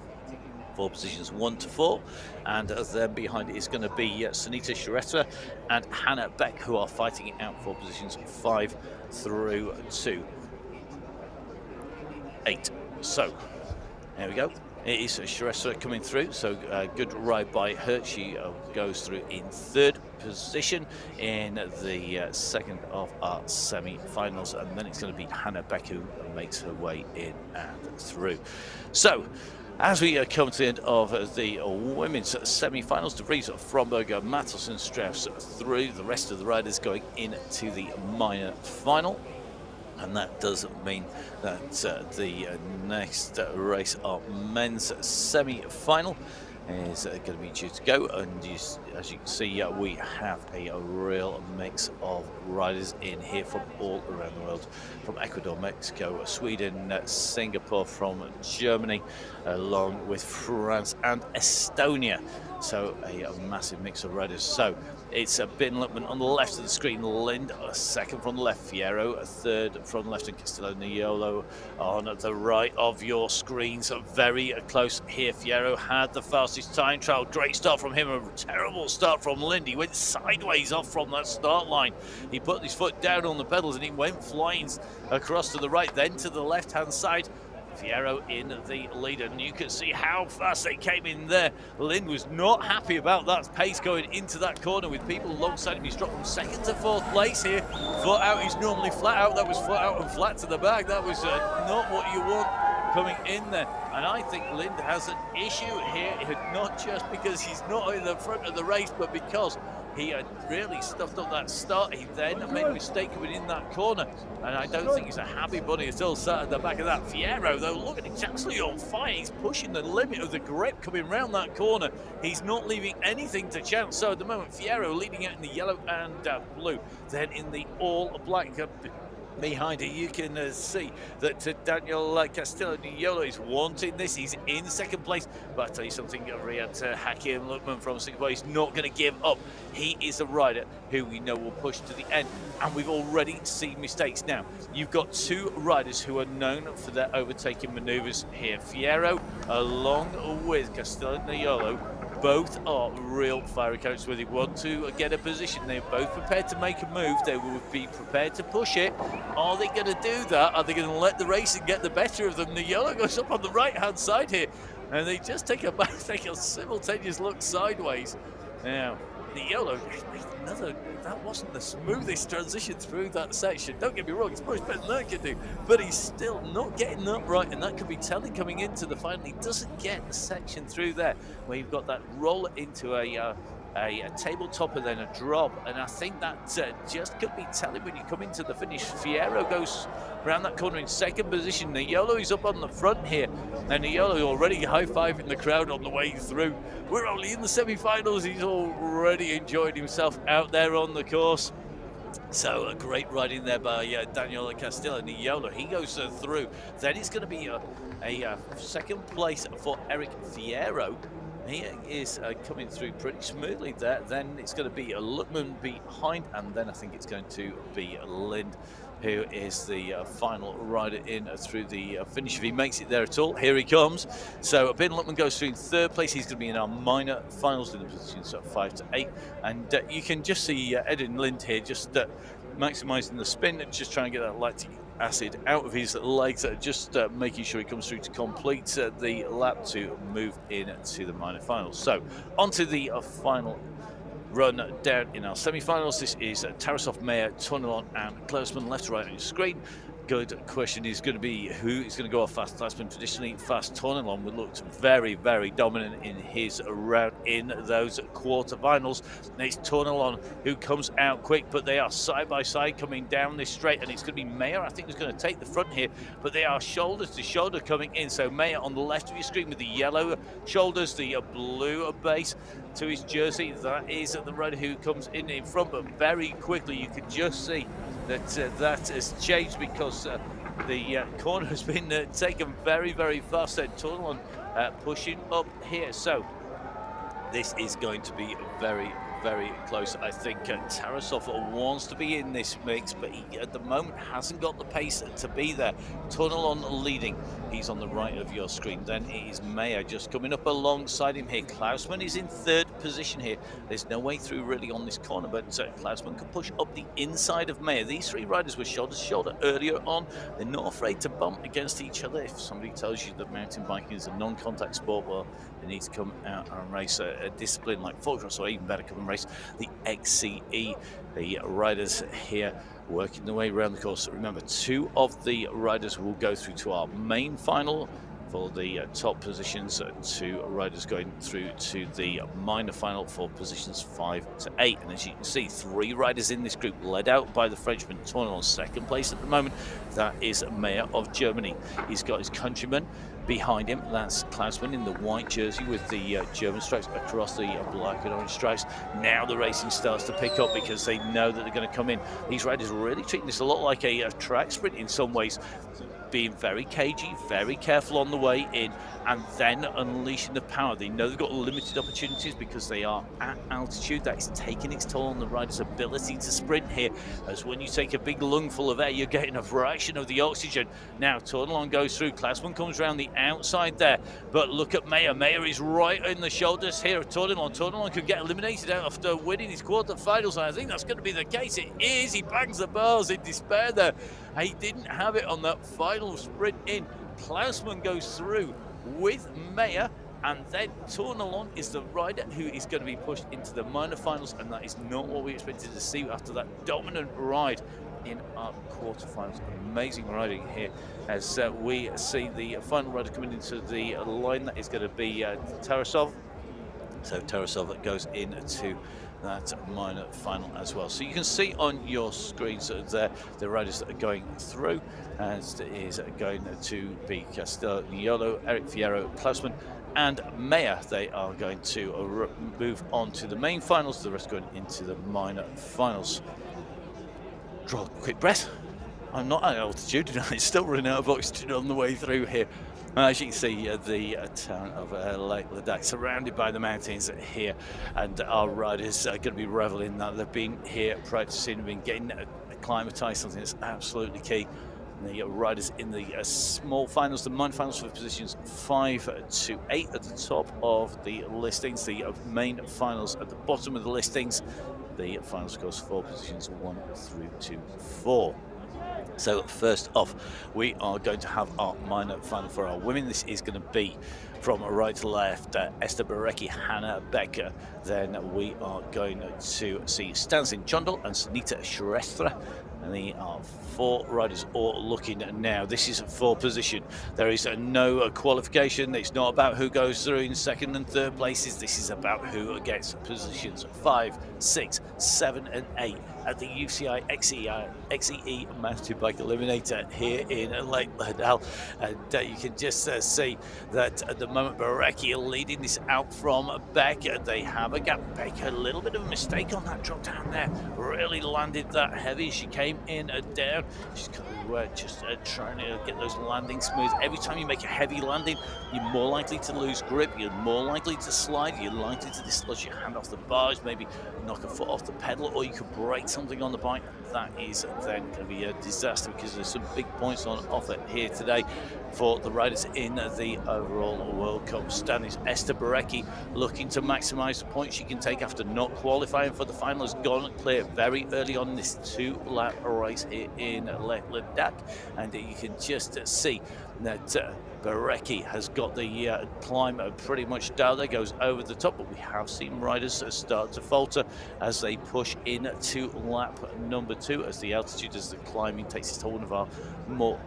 for positions 1 to 4, and then behind it is going to be Sunita Shrestha and Hannah Beck, who are fighting it out for positions 5 through to 8. So there we go. It is Shrestha coming through, so good ride by her. She goes through in third position in the second of our semi-finals, and then it's going to be Hannah Beck who makes her way in and through. So as we come to the end of the women's semi-finals, De Vries, Fromberg, Matos and Strauss through, the rest of the riders going into the minor final. And that does mean that the next race, our men's semi-final, is going to be due to go. And as you can see, we have a real mix of riders in here from all around the world, from Ecuador, Mexico, Sweden, Singapore, from Germany, along with France and Estonia. So a massive mix of riders. So it's Ben Luckman on the left of the screen, Lind second from the left, Fierro third from the left, and Castillo Niolo on the right of your screens. Very close here. Fierro had the fastest time trial. Great start from him, a terrible start from Lind. He went sideways off from that start line. He put his foot down on the pedals and he went flying across to the right, then to the left hand side. Fierro in the lead, and you can see how fast they came in there. Lind was not happy about that pace going into that corner with people alongside him. He's dropped from second to fourth place here. Flat out, he's normally flat out. That was flat out and flat to the back. That was not what you want coming in there. And I think Lind has an issue here, not just because he's not in the front of the race, but because he had really stuffed up that start. He then made a mistake coming in that corner, and I don't think he's a happy bunny at all sat at the back of that. Fierro, though, look at him, he's absolutely on fire. He's pushing the limit of the grip coming round that corner. He's not leaving anything to chance. So at the moment, Fierro leading out in the yellow and blue, then in the all black. Behind it, you can see that Daniel Castillo-Niolo is wanting this. He's in second place, but I tell you something, Riyad Hakim Lukman from Singapore is not going to give up. He is a rider who we know will push to the end, and we've already seen mistakes. Now, you've got two riders who are known for their overtaking maneuvers here. Fierro, along with Castillo-Niolo, both are real fiery characters where they want to get a position. They're both prepared to make a move. They will be prepared to push it. Are they going to do that? Are they going to let the racing get the better of them? The yellow goes up on the right-hand side here, and they just take a simultaneous look sideways. Now, the yellow, that wasn't the smoothest transition through that section. Don't get me wrong, it's much better than that can do, but he's still not getting that right, and that could be telling coming into the final. He doesn't get the section through there where you've got that roll into a tabletop and then a drop, and I think that just could be telling when you come into the finish. Fierro goes around that corner in second position. The yellow is up on the front here, and the yellow already high-fiving the crowd on the way through. We're only in the semi-finals. He's already enjoyed himself out there on the course. So a great riding there by Daniel Castillo-Niolo. He goes through. Then it's going to be a second place for Eric Fierro. He is coming through pretty smoothly there. Then it's going to be a Lukman behind, and then I think it's going to be Lind, who is the final rider in through the finish. If he makes it there at all, here he comes. So Ben Lukman goes through in third place. He's going to be in our minor finals in the positions of 5 to 8. And you can just see Edwin Lind here just maximising the spin, just trying to get that lactic acid out of his legs, just making sure he comes through to complete the lap to move into the minor finals. So onto the final run down in our semi-finals. This is Tarasov, Mayer, Tornelon and Klausman. Left to right on your screen. Good question is going to be who is going to go off fast. Klausman traditionally fast. Tornelon looked very, very dominant in his round in those quarterfinals. It's Tornelon who comes out quick, but they are side by side coming down this straight, and it's going to be Mayer, I think, who's going to take the front here, but they are shoulder to shoulder coming in. So Mayer on the left of your screen with the yellow shoulders, the blue base to his jersey. That is the rider who comes in front, but very quickly you can just see that that has changed because the corner has been taken very, very fast. And Tornelon pushing up here. So this is going to be very, very close. I think Tarasov wants to be in this mix, but he at the moment hasn't got the pace to be there. Tornelon leading. He's on the right of your screen. Then it is Mayer just coming up alongside him here. Klausman is in third position here. There's no way through really on this corner, but Klausman can push up the inside of Mayer. These three riders were shoulder to shoulder earlier on. They're not afraid to bump against each other. If somebody tells you that mountain biking is a non-contact sport, well, they need to come out and race a discipline like footcross, or even better, come and race the XCE. The riders here working their way around the course. Remember, 2 of the riders will go through to our main final for the top positions. 2 riders going through to the minor final for positions 5 to 8. And as you can see, 3 riders in this group, led out by the Frenchman Tornelon, second place at the moment. That is Mayer of Germany. He's got his countryman behind him. That's Klausman in the white jersey with the German stripes across the black and orange stripes. Now the racing starts to pick up because they know that they're going to come in. These riders are really treating this a lot like a track sprint in some ways, being very cagey, very careful on the way in, and then unleashing the power. They know they've got limited opportunities because they are at altitude. That is taking its toll on the rider's ability to sprint here, as when you take a big lungful of air, you're getting a fraction of the oxygen. Now Tornelon goes through. Klausman comes around the outside there, but look at Mayer. Mayer is right in the shoulders here of Tornelon. Tornelon could get eliminated out after winning his quarterfinals, and I think that's going to be the case. It is. He bangs the bars in despair there. He didn't have it on that final sprint in. Klausman goes through with Mayer, and then Tornelon is the rider who is going to be pushed into the minor finals, and that is not what we expected to see after that dominant ride in our quarterfinals. Amazing riding here as we see the final rider coming into the line. That is going to be Tarasov. So Tarasov goes into that minor final as well. So you can see on your screens there the riders that are going through, as it is going to be Castillo-Niolo, Eric Fierro, Klausman and Mayer. They are going to move on to the main finals, the rest going into the minor finals. Draw a quick breath I'm not at altitude, it's still running out of oxygen on the way through here. As you can see, the town of Leh-Ladakh, surrounded by the mountains here, and our riders are going to be reveling that they've been here practicing, been getting acclimatized, something that's absolutely key. The riders in the small finals, the minor finals, for positions 5 to 8 at the top of the listings, the main finals at the bottom of the listings, the final scores for positions 1 through to 4. So first off, we are going to have our minor final for our women. This is going to be from right to left, Esther Barecki, Hannah Becker. Then we are going to see Stansin Chondal and Sunita Shrestha. And they are 4 riders all looking now. This is for position. There is no qualification. It's not about who goes through in 2nd and 3rd places. This is about who gets positions 5, 6, 7 and 8 at the UCI XEE Mountainbike Eliminator here in Leh-Ladakh. And you can just see that at the moment Barecki are leading this out from Becker. They have a gap. Becker, a little bit of a mistake on that drop down there. Really landed that heavy. She came in and down. She's just trying to get those landings smooth. Every time you make a heavy landing, you're more likely to lose grip. You're more likely to slide. You're likely to dislodge your hand off the bars, maybe knock a foot off the pedal, or you could break something on the bike. That is then going to be a disaster, because there's some big points on offer here today for the riders in the overall World Cup standings. Esther Barecki looking to maximise the points she can take after not qualifying for the final, has gone clear very early on this 2-lap race here in Leh-Ladakh, and you can just see that Barecki has got the climb pretty much down there, goes over the top, but we have seen riders start to falter as they push into lap number 2, as the altitude, as the climbing takes its toll. One of our more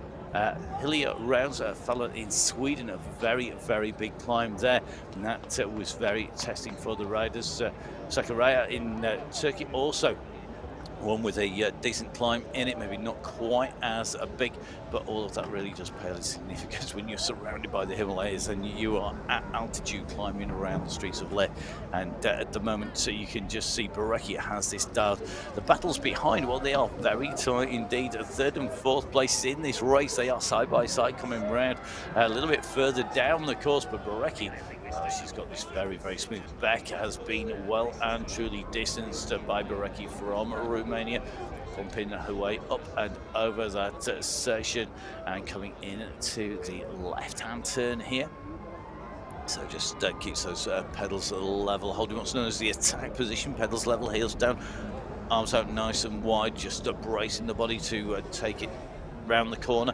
hillier rounds, Fallon in Sweden, a very, very big climb there, and that was very testing for the riders. Sakarya in Turkey also one with a decent climb in it, maybe not quite as big, but all of that really does pale in significance when you're surrounded by the Himalayas and you are at altitude climbing around the streets of Leh. And at the moment, so you can just see Barecki has this dialed. The battles behind, well, they are very tight indeed. 3rd and 4th places in this race, they are side by side coming around a little bit further down the course, but Barecki, she's got this very, very smooth. Beck has been well and truly distanced by Barecki from Romania, pumping her way up and over that section and coming into the left-hand turn here. So just keeps those pedals level, holding what's known as the attack position, pedals level, heels down, arms out nice and wide, just bracing the body to take it round the corner.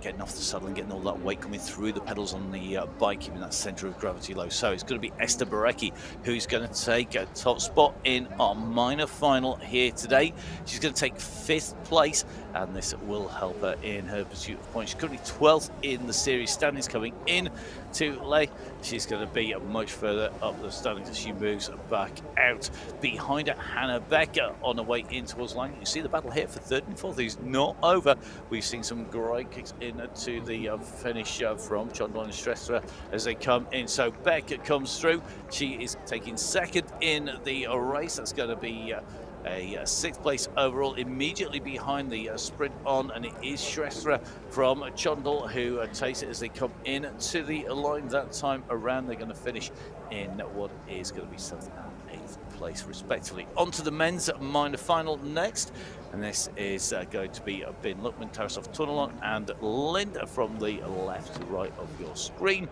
Getting off the saddle and getting all that weight coming through the pedals on the bike, keeping that centre of gravity low. So it's going to be Esther Barecki who's going to take a top spot in our minor final here today. She's going to take 5th place, and this will help her in her pursuit of points. She's currently 12th in the series standings coming in to Leh. She's going to be much further up the standings as she moves back out. Behind her, Hannah Becker on her way in towards line. You see the battle here for 3rd and 4th is not over. We've seen some great kicks into the finish from Chondal and Shrestha as they come in. So Becker comes through. She is taking 2nd in the race. That's going to be a 6th place overall. Immediately behind the sprint on, and it is Shrestha from Chondal who takes it as they come in to the line. That time around, they're going to finish in what is going to be 7th and 8th place respectively. On to the men's minor final next, and this is going to be Ben Luckman, Tarasov Tunnelon, and Linda from the left to right of your screen.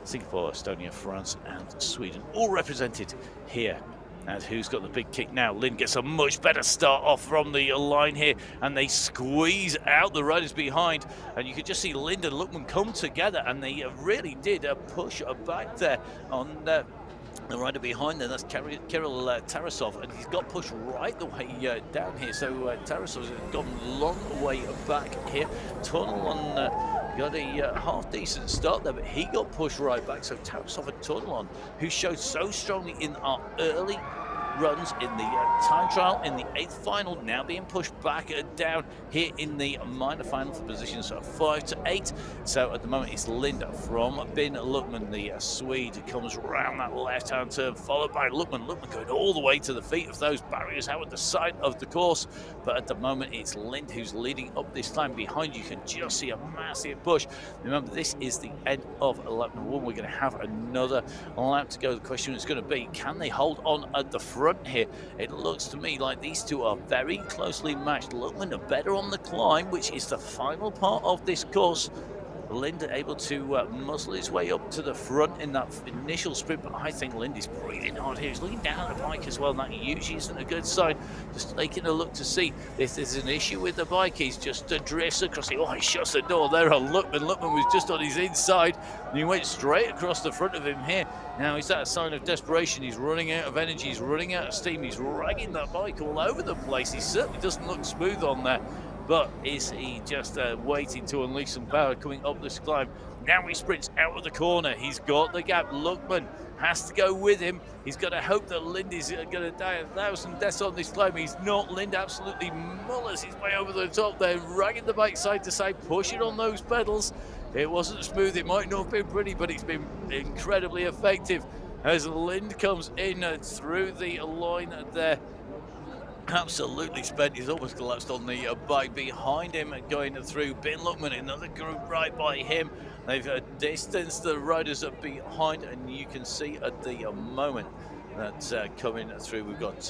Singapore, Estonia, France and Sweden all represented here. And who's got the big kick now? Lynn gets a much better start off from the line here, and they squeeze out the riders behind. And you can just see Linda and Luckman come together, and they really did push back there on the rider behind there. That's Kirill Tarasov, and he's got pushed right the way down here. So Tarasov has gone a long way back here. Tunnelon got a half-decent start there, but he got pushed right back. So Tarasov and Tunnelon, who showed so strongly in our early runs in the time trial in the 8th final, now being pushed back down here in the minor final for positions 5 to 8. So at the moment it's Linda from Bin Luckman, the Swede, comes round that left-hand turn, followed by Luckman. Luckman going all the way to the feet of those barriers out at the side of the course. But at the moment it's Lind who's leading up this time. Behind you can just see a massive push. Remember, this is the end of lap number 1. We're going to have another lap to go. The question is going to be, can they hold on at the front here? It looks to me like these two are very closely matched. Luckman are better on the climb, which is the final part of this course. Lind able to muscle his way up to the front in that initial sprint, but I think Lind is breathing hard here. He's looking down at the bike as well, and that usually isn't a good sign. Just taking a look to see if there's an issue with the bike. He's just drifts across the, he shuts the door there on Luckman. Luckman was just on his inside, and he went straight across the front of him here. Now, is that a sign of desperation? He's running out of energy, he's running out of steam, he's ragging that bike all over the place. He certainly doesn't look smooth on there. But is he just waiting to unleash some power coming up this climb? Now he sprints out of the corner. He's got the gap. Luckman has to go with him. He's got to hope that Lind is going to die 1,000 deaths on this climb. He's not. Lind absolutely mullers his way over the top there, ragging the bike side to side, pushing on those pedals. It wasn't smooth. It might not have been pretty, but it's been incredibly effective as Lind comes in through the line there. Absolutely spent. He's almost collapsed on the bike. Behind him going through Bin Luckman, another group right by him. They've distanced the riders behind, and you can see at the moment that coming through, we've got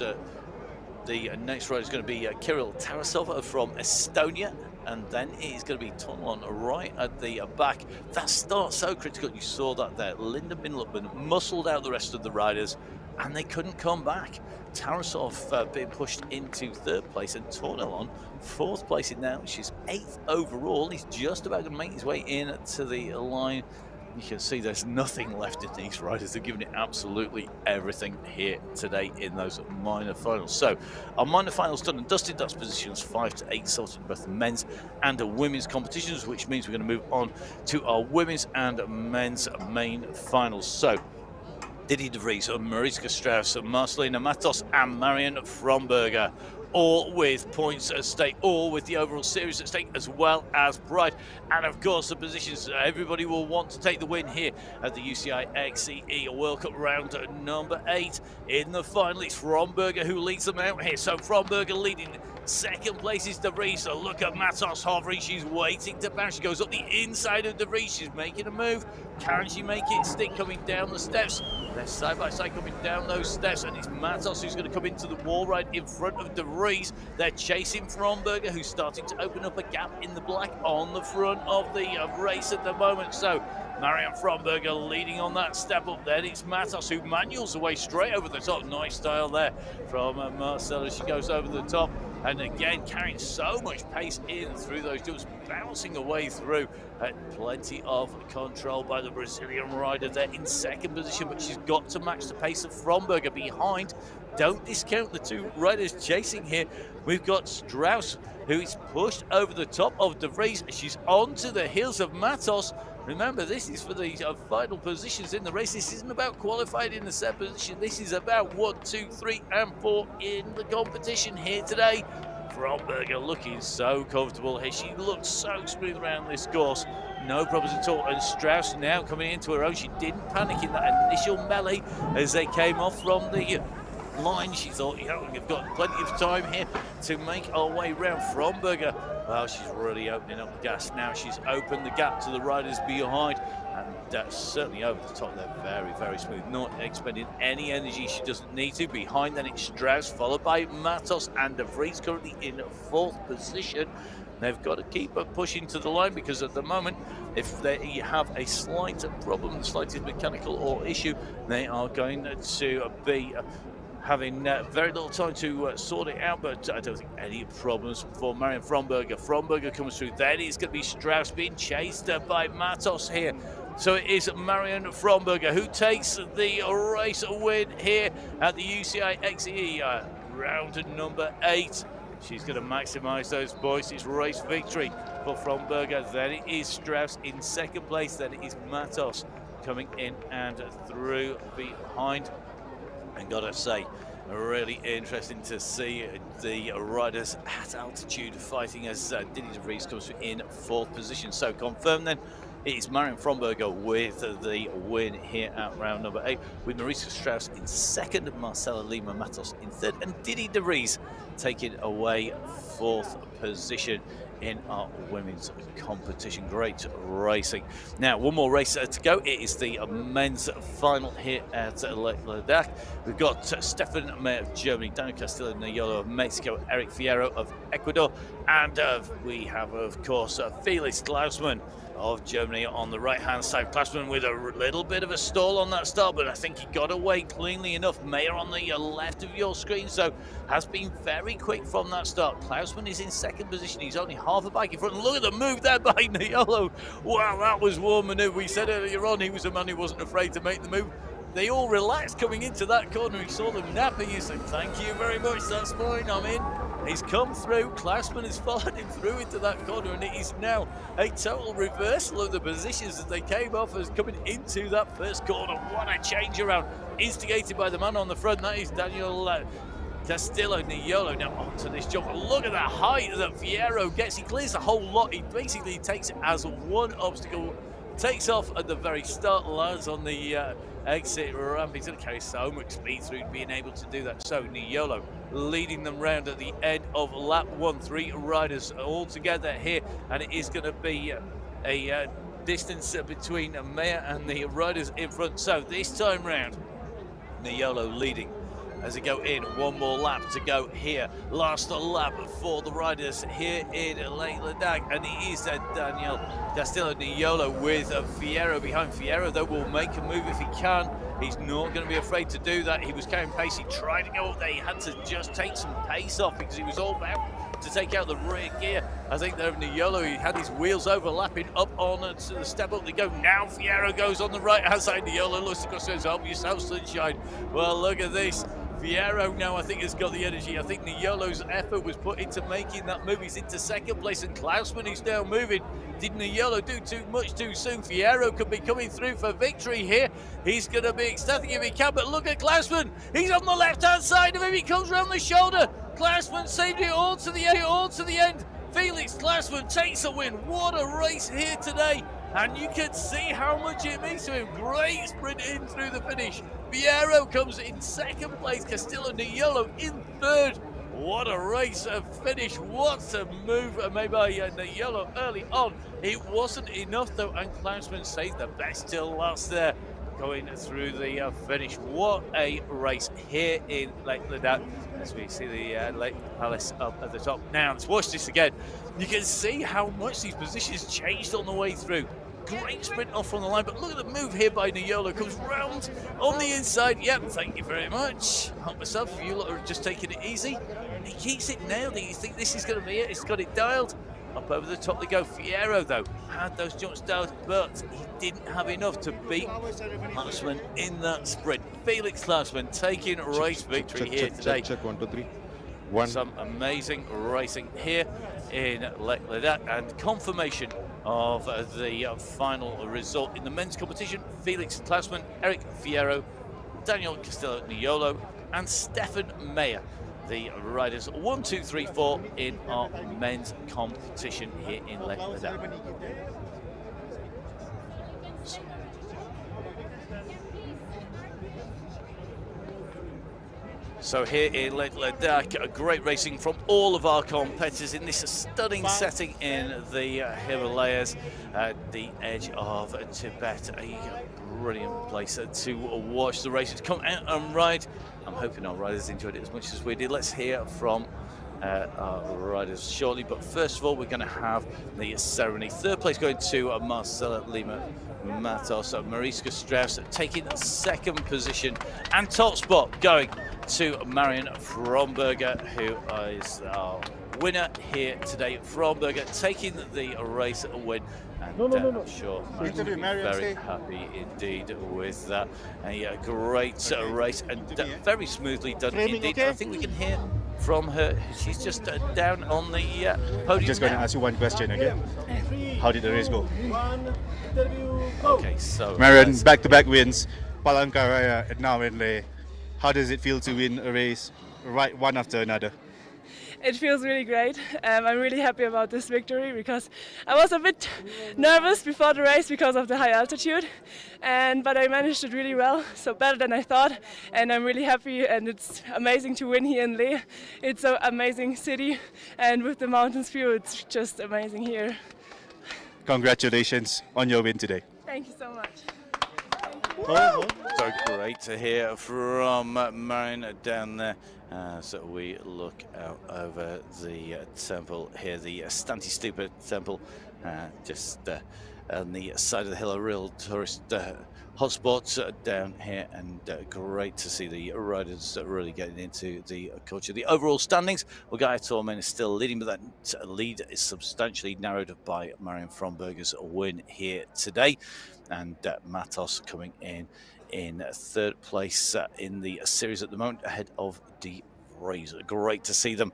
the next rider is going to be Kirill Tarasov from Estonia, and then it is going to be Tonlon right at the back. That start so critical. You saw that there. Linda Bin Luckman muscled out the rest of the riders, and they couldn't come back. Tarasov being pushed into 3rd place, and Tornelon 4th place in now, which is 8th overall. He's just about going to make his way in to the line. You can see there's nothing left in these riders. They're giving it absolutely everything here today in those minor finals. So our minor finals done and dusted. That's positions 5 to 8 sorted in both the men's and the women's competitions, which means we're going to move on to our women's and men's main finals. So Didi De Vries, Mariska Strauss, Marcelina Matos and Marion Fromberger, all with points at stake, all with the overall series at stake, as well as pride. And of course the positions everybody will want to take the win here at the UCI XCE World Cup round number 8. In the final, it's Fromberger who leads them out here. So Fromberger leading. 2nd place is De Vries. So look at Matos hovering. She's waiting to bounce. She goes up the inside of De Vries. She's making a move. Can she make it stick coming down the steps? They're side by side coming down those steps, and it's Matos who's going to come into the wall right in front of De Vries. They're chasing Fromberger, who's starting to open up a gap in the black on the front of the race at the moment. So Marion Fromberger leading on that step up there. It's Matos who manuals away straight over the top. Nice style there from Marcella. She goes over the top, and again carrying so much pace in through those jumps, bouncing away through. Plenty of control by the Brazilian rider there in 2nd position, but she's got to match the pace of Fromberger behind. Don't discount the two riders chasing here. We've got Strauss, who is pushed over the top of De Vries. She's onto the heels of Matos. Remember, this is for the final positions in the race. This isn't about qualified in the 7th position. This is about 1, 2, 3, and 4 in the competition here today. Fromberger looking so comfortable here. She looks so smooth around this course. No problems at all. And Strauss now coming into her own. She didn't panic in that initial melee as they came off from the line. She thought, we've got plenty of time here to make our way round. Fromberger, well, she's really opening up the gas now. She's opened the gap to the riders behind, and certainly over the top. They're very, very smooth, not expending any energy she doesn't need to. Behind then it's Strauss, followed by Matos and De Vries, currently in 4th position. They've got to keep pushing to the line, because at the moment, if they have a slight problem, the slightest mechanical or issue, they are going to be having very little time to sort it out. But I don't think any problems for Marion Fromberger. Fromberger comes through. Then it's going to be Strauss being chased by Matos here. So it is Marion Fromberger who takes the race win here at the UCI XCE round number 8. She's going to maximise those points. It's race victory for Fromberger. Then it is Strauss in 2nd place. Then it is Matos coming in and through behind. And gotta say, Really interesting to see the riders at altitude fighting as Didi de Vries comes in 4th position. So confirmed then, it is Marion Fromberger with the win here at round number 8, with Mariska Strauss in 2nd, Marcela Lima Matos in 3rd, and Didi de Vries taking away 4th position in our women's competition. Great racing. Now, one more race to go. It is the men's final here at Leh-Ladakh. We've got Stefan Meyer of Germany, Daniel Castillo of Mexico, Eric Fierro of Ecuador, and we have, of course, Felix Klausmann of Germany on the right-hand side. Klausmann with a little bit of a stall on that start, but I think he got away cleanly enough. Mayer on the left of your screen, so has been very quick from that start. Klausmann is in 2nd position. He's only half a bike in front. Look at the move there by Niolo. Wow, that was one maneuver. We said earlier on he was a man who wasn't afraid to make the move. They all relaxed coming into that corner. He saw them napping. He said, "Thank you very much, that's fine, I'm in." He's come through. Klausmann has followed him through into that corner, and it is now a total reversal of the positions as they came off as coming into that first corner. What a change around, instigated by the man on the front. That is Daniel Castillo Niolo. Now onto this jump. Look at that height that Fierro gets. He clears the whole lot. He basically takes it as one obstacle. Takes off at the very start, lands on the exit ramp. He's going to carry so much speed through being able to do that. So Niolo leading them round at the end of lap 1. 3 riders all together here, and it is going to be a distance between Meyer and the riders in front. So this time round, Niolo leading as they go in. One more lap to go here. Last lap for the riders here in Leh-Ladakh, and it is Daniel Castillo Niolo with Fierro behind. Fierro, though, will make a move if he can. He's not going to be afraid to do that. He was carrying pace. He tried to go up there. He had to just take some pace off because he was all about to take out the rear gear. I think there of Niolo, he had his wheels overlapping up on to the step up they go. Now Fierro goes on the right-hand side. Niolo looks across and says, "Help yourself, sunshine." Well, look at this. Fierro now, I think, has got the energy. I think Niolo's effort was put into making that move. He's into 2nd place, and Klausmann is now moving. Did Niolo do too much too soon? Fierro could be coming through for victory here. He's going to be ecstatic if he can, but look at Klausmann. He's on the left-hand side of him. He comes around the shoulder. Klausmann saved it all to the end, Felix Klausmann takes a win. What a race here today. And you can see how much it means to him. Great sprint in through the finish. Fierro comes in 2nd place. Castillo Niolo in 3rd. What a race, a finish. What a move made by Niolo early on. It wasn't enough though, and Klausmann saved the best till last there, going through the finish. What a race here in Leh-Ladakh as we see the Lake Palace up at the top. Now let's watch this again. You can see how much these positions changed on the way through. Great sprint off from the line, but look at the move here by Niolo. Comes round on the inside. Yep, thank you very much. Help myself. You lot are just taking it easy. He keeps it nailed. You think this is going to be it? It's got it dialed. Up over the top they go. Fierro, though, had those jumps dialed, but he didn't have enough to beat Klausmann in that sprint. Felix Klausmann taking race victory here today. Check 1, 2, 3. 1. Some amazing racing here in Leh-Ladakh, and confirmation of the final result in the men's competition. Felix Klausmann, Eric Fierro, Daniel Castillo Niolo, and Stefan Meyer, the riders 1, 2, 3, 4 in our men's competition here in Leh-Ladakh. So here in Leh-Ladakh, great racing from all of our competitors in this stunning setting in the Himalayas, at the edge of Tibet. A brilliant place to watch the races come out and ride. I'm hoping our riders enjoyed it as much as we did. Let's hear from our riders shortly, but first of all we're going to have the ceremony. 3rd place going to Marcela Lima Matos. Mariska Strauss taking 2nd position, and top spot going to Marion Fromberger, who is our winner here today. Fromberger taking the race win, and I'm sure Marion will be very happy indeed with that. A great race, and very smoothly done indeed. I think we can hear from her. She's just down on the podium. I'm just going to ask you one question again. How did the race go? Okay, so Marion, back-to-back wins, Palangkaraya, and now in Leh. How does it feel to win a race right one after another? It feels really great. I'm really happy about this victory because I was a bit nervous before the race because of the high altitude, but I managed it really well, so better than I thought, and I'm really happy, and it's amazing to win here in Leh. It's an amazing city, and with the mountains view, it's just amazing here. Congratulations on your win today. Thank you so much. So great to hear from Marion down there. So we look out over the temple here, the Stanti Stupa temple, just on the side of the hill, a real tourist hotspot down here, and great to see the riders really getting into the culture. The overall standings, well, Gaia Tormen is still leading, but that lead is substantially narrowed by Marion Fromberger's win here today, and Matos coming in third place in the series at the moment, ahead of De Vries. Great to see them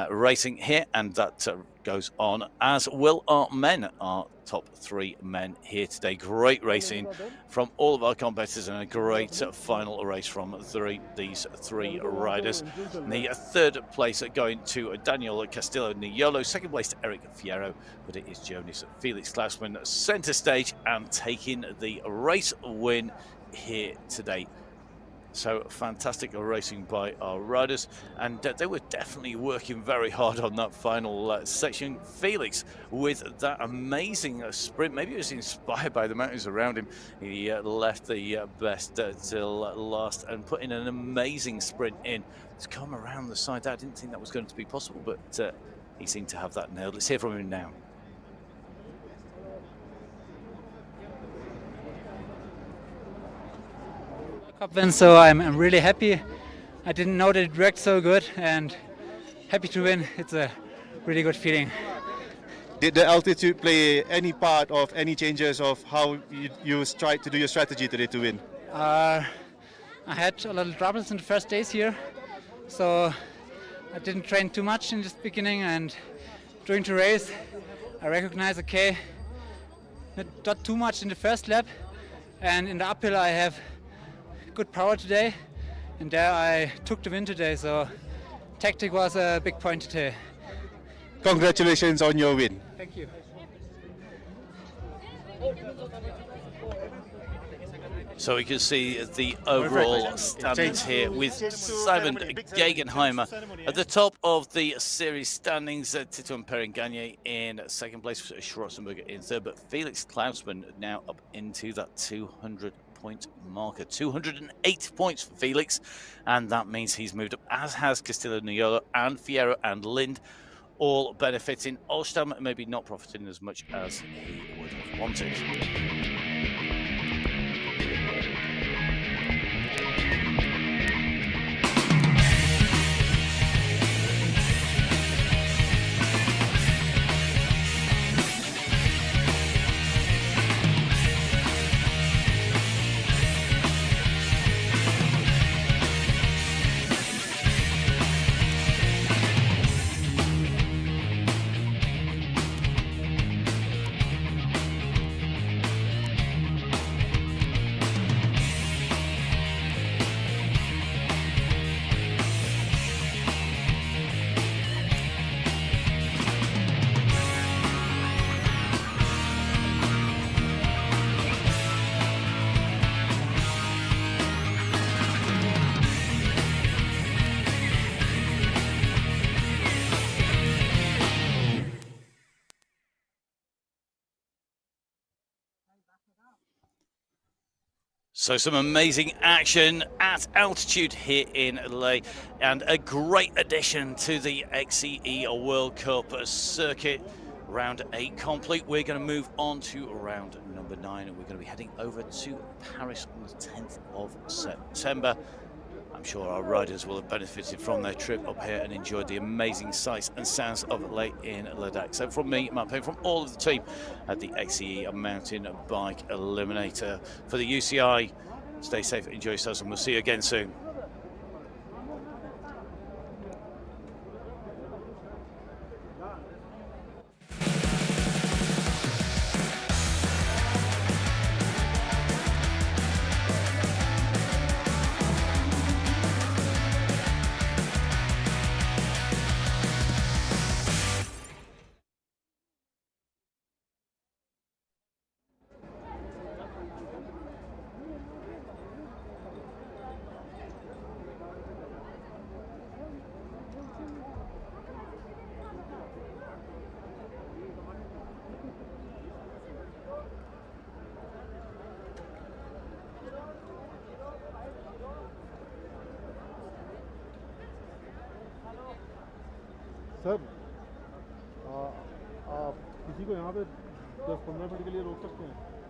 racing here, and that goes on, as will our men, our top three men here today. Great racing from all of our competitors, and a great final race from these three riders. The third place going to Daniel Castillo-Niolo, second place to Eric Fierro, but it is Jonas Felix Klausman centre stage and taking the race win here today. So fantastic racing by our riders, and they were definitely working very hard on that final section. Felix with that amazing sprint, maybe he was inspired by the mountains around him. He left the best till last and put in an amazing sprint in to come around the side. I didn't think that was going to be possible, but he seemed to have that nailed. Let's hear from him now. Win, so I'm really happy. I didn't know that it worked so good, and happy to win. It's a really good feeling. Did the altitude play any part of any changes of how you tried to do your strategy today to win? I had a little troubles in the first days here, so I didn't train too much in the beginning, and during the race I recognized, okay, not too much in the first lap, and in the uphill I have good power today, and there I took the win today, so tactic was a big point today. Congratulations on your win. Thank you. So we can see the overall standings here with Simon Gegenheimer at the top of the series standings. Tito and Perrin Gagne in second place, Schwarzenberger in third, but Felix Klausman now up into that 200-point marker. 208 points for Felix, and that means he's moved up, as has Castillo-Niolo and Fierro and Lind, all benefiting. Olstam maybe not profiting as much as he would have wanted. So some amazing action at altitude here in Leh, and a great addition to the XCE World Cup circuit. Round 8 complete. We're going to move on to round number 9, and we're going to be heading over to Paris on the 10th of September. I'm sure our riders will have benefited from their trip up here and enjoyed the amazing sights and sounds of Leh in Ladakh. So from me, Matt Payne, from all of the team at the XCE Mountain Bike Eliminator for the UCI, stay safe, enjoy yourselves, and we'll see you again soon. Sir आप किसी को यहाँ पे 10-15 minute के लिए रोक सकते हैं?